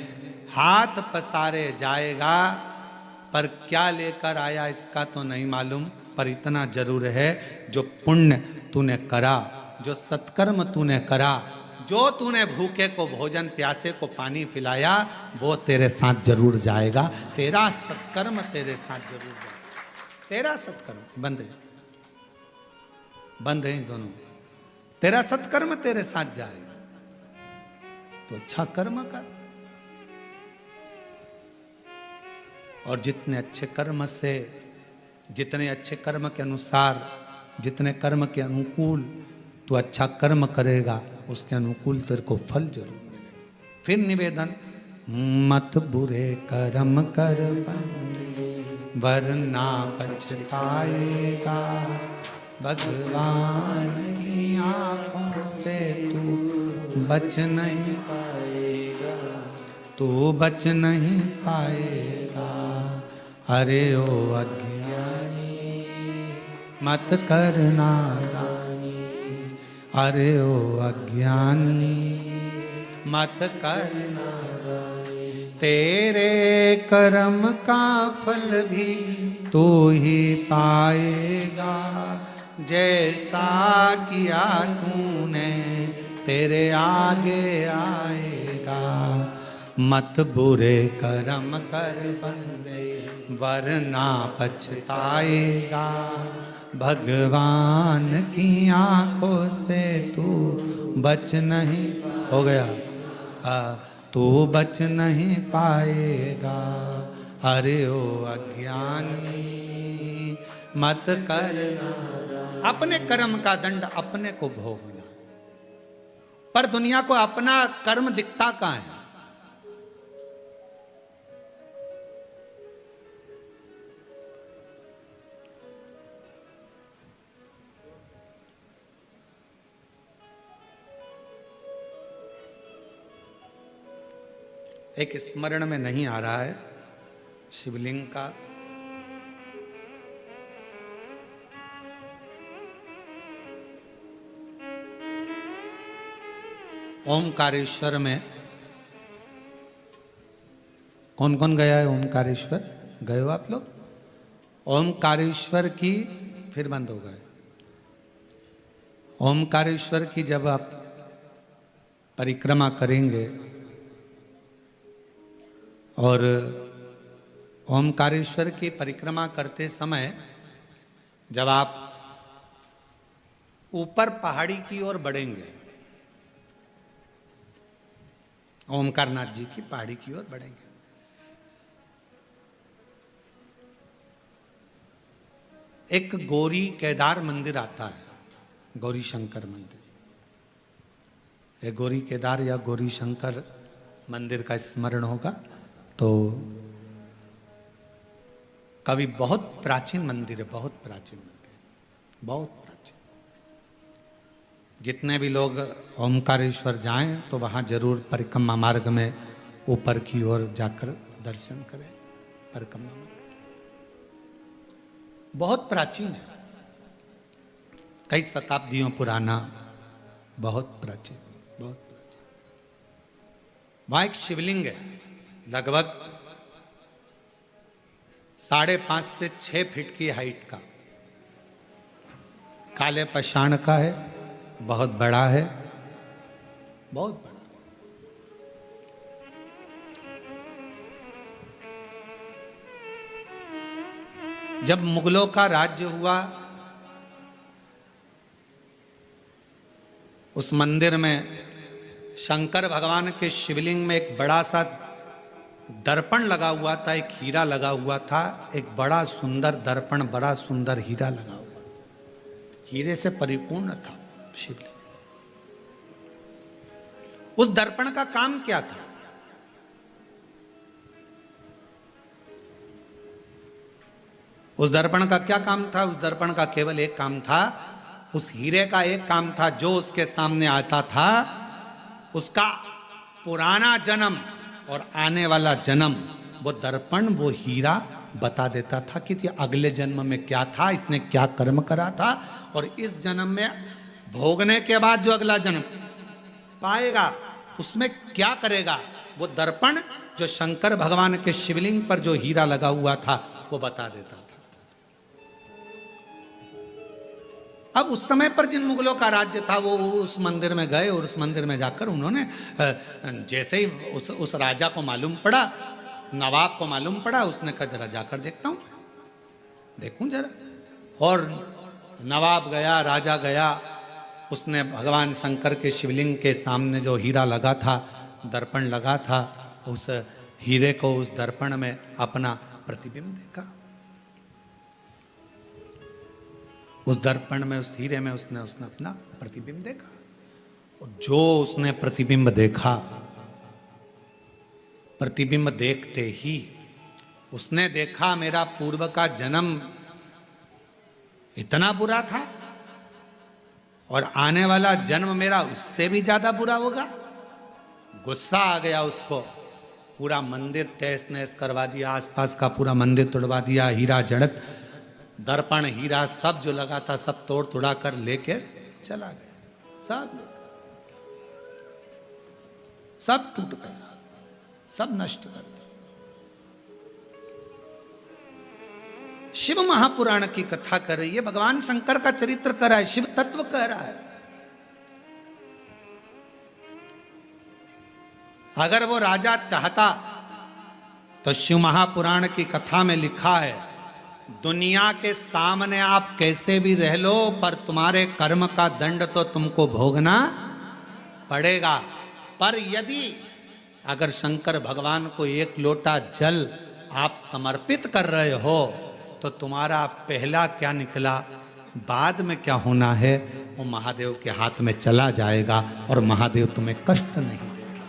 हाथ पसारे जाएगा, पर क्या लेकर आया इसका तो नहीं मालूम। पर इतना जरूर है, जो पुण्य तूने करा, जो सत्कर्म तूने करा, जो तूने भूखे को भोजन, प्यासे को पानी पिलाया, वो तेरे साथ जरूर जाएगा। तेरा सत्कर्म तेरे साथ जरूर जाएगा। तेरा सत्कर्म बंद है, बंद है दोनों। तेरा सत्कर्म तेरे साथ जाएगा तो अच्छा कर्म कर, और जितने अच्छे कर्म से, जितने अच्छे कर्म के अनुसार, जितने कर्म के अनुकूल तू अच्छा कर्म करेगा, उसके अनुकूल तेरे को फल जरूर मिलेगा। फिर निवेदन, मत बुरे कर्म कर बंदे वरना पछताएगा, भगवान की आंखों से तू बच नहीं पाएगा, तू बच नहीं पाएगा। अरे ओ अज्ञानी मत कर नादानी, अरे ओ अज्ञानी मत कर नादानी, तेरे कर्म का फल भी तू ही पाएगा, जैसा किया तूने तेरे आगे आएगा। मत बुरे कर्म कर बंदे वरना पछताएगा, भगवान की आंखों से तू बच नहीं, हो गया, तू बच नहीं पाएगा। अरे ओ अज्ञानी मत करना, अपने कर्म का दंड अपने को भोगना। पर दुनिया को अपना कर्म दिखता कहाँ है? एक स्मरण में नहीं आ रहा है शिवलिंग का, ओमकारेश्वर में कौन कौन गया है? ओमकारेश्वर गए हो आप लोग? ओमकारेश्वर की, फिर बंद हो गए। ओमकारेश्वर की जब आप परिक्रमा करेंगे और ओमकारेश्वर की परिक्रमा करते समय जब आप ऊपर पहाड़ी की ओर बढ़ेंगे, ओमकारनाथ जी की पहाड़ी की ओर बढ़ेंगे, एक गौरी केदार मंदिर आता है, गौरी शंकर मंदिर। ये गौरी केदार या गौरी शंकर मंदिर का स्मरण होगा तो कभी, बहुत प्राचीन मंदिर है, बहुत प्राचीन मंदिर, बहुत प्राचीन। जितने भी लोग ओमकारेश्वर जाएं तो वहां जरूर परिक्रमा मार्ग में ऊपर की ओर जाकर दर्शन करें। परिक्रमा मार्ग बहुत प्राचीन है, कई शताब्दियों पुराना, बहुत प्राचीन, बहुत प्राचीन। वहां एक शिवलिंग है, लगभग 5.5 से 6 फीट की हाइट का, काले पाषाण का है, बहुत बड़ा है, बहुत बड़ा। जब मुगलों का राज्य हुआ, उस मंदिर में शंकर भगवान के शिवलिंग में एक बड़ा सा दर्पण लगा हुआ था, एक हीरा लगा हुआ था, एक बड़ा सुंदर दर्पण, बड़ा सुंदर हीरा लगा हुआ, हीरे से परिपूर्ण था शिवलिंग। उस दर्पण का काम क्या था? उस दर्पण का क्या काम था? उस दर्पण का केवल एक काम था, उस हीरे का एक काम था, जो उसके सामने आता था उसका पुराना जन्म और आने वाला जन्म, वो दर्पण, वो हीरा बता देता था कि अगले जन्म में क्या था, इसने क्या कर्म करा था, और इस जन्म में भोगने के बाद जो अगला जन्म पाएगा उसमें क्या करेगा। वो दर्पण जो शंकर भगवान के शिवलिंग पर जो हीरा लगा हुआ था वो बता देता था। अब उस समय पर जिन मुगलों का राज्य था वो उस मंदिर में गए और उस मंदिर में जाकर उन्होंने जैसे ही उस राजा को मालूम पड़ा, नवाब को मालूम पड़ा, उसने कहा जरा जाकर देखता हूं। देखूं जरा। और नवाब गया, राजा गया, उसने भगवान शंकर के शिवलिंग के सामने जो हीरा लगा था, दर्पण लगा था, उस हीरे को उस दर्पण में अपना प्रतिबिंब देखा। उस दर्पण में, उस हीरे में उसने अपना प्रतिबिंब देखा। और जो उसने प्रतिबिंब देखा, प्रतिबिंब देखते ही उसने देखा मेरा पूर्व का जन्म इतना बुरा था और आने वाला जन्म मेरा उससे भी ज्यादा बुरा होगा। गुस्सा आ गया उसको, पूरा मंदिर तहस नहस करवा दिया, आसपास का पूरा मंदिर तोड़वा दिया, हीरा जड़त, दर्पण, हीरा सब जो लगा था सब तोड़ तुड़ा कर लेकर चला गया। सब टूट गया, सब नष्ट कर दिया। शिव महापुराण की कथा कर रही है, भगवान शंकर का चरित्र कर रहा है, शिव तत्व कह रहा है। अगर वो राजा चाहता तो शिव महापुराण की कथा में लिखा है, दुनिया के सामने आप कैसे भी रह लो पर तुम्हारे कर्म का दंड तो तुमको भोगना पड़ेगा। पर यदि अगर शंकर भगवान को एक लोटा जल आप समर्पित कर रहे हो तो तुम्हारा पहला क्या निकला, बाद में क्या होना है, वो महादेव के हाथ में चला जाएगा और महादेव तुम्हें कष्ट नहीं देगा,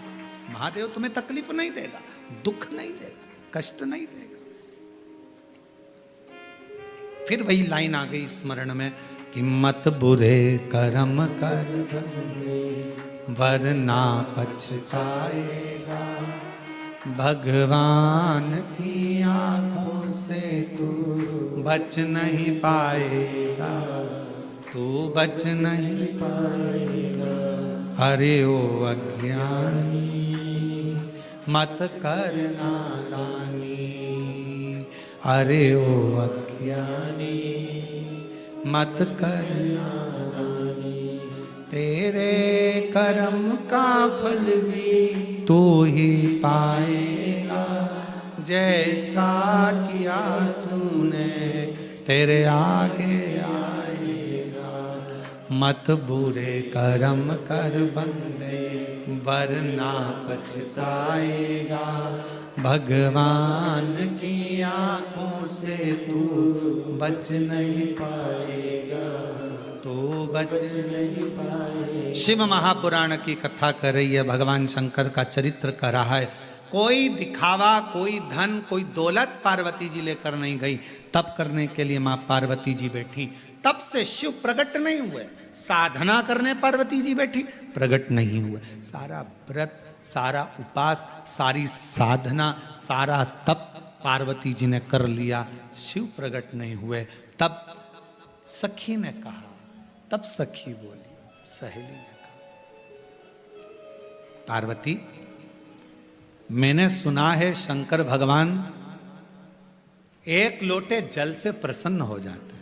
महादेव तुम्हें तकलीफ नहीं देगा, दुख नहीं देगा, कष्ट नहीं देगा। फिर वही लाइन आ गई स्मरण में कि मत बुरे कर्म कर बंदे वरना पछताएगा, भगवान की आंखों से तू बच नहीं पाएगा, तू बच नहीं पाएगा। अरे ओ अज्ञानी मत कर नादानी, अरे ओ अज्ञानी मत कर नादानी, तेरे कर्म का फल भी तू ही पाएगा, जैसा किया तूने तेरे आगे आएगा। मत बुरे कर्म कर बंदे वरना पछताएगा, भगवान की आंखों से तू बच नहीं पाएगा, तो बच नहीं पाए। शिव महापुराण की कथा कर रही है, भगवान शंकर का चरित्र कर रहा है। कोई दिखावा, कोई धन, कोई दौलत पार्वती जी लेकर नहीं गई, तप करने के लिए मां पार्वती जी बैठी, तब से शिव प्रकट नहीं हुए। साधना करने पार्वती जी बैठी, प्रकट नहीं हुए। सारा व्रत, सारा उपास, सारी साधना, सारा तप पार्वती जी ने कर लिया, शिव प्रकट नहीं हुए। तब सखी ने कहा, तब सखी बोली, सहेली ने कहा, पार्वती मैंने सुना है शंकर भगवान एक लोटे जल से प्रसन्न हो जाते,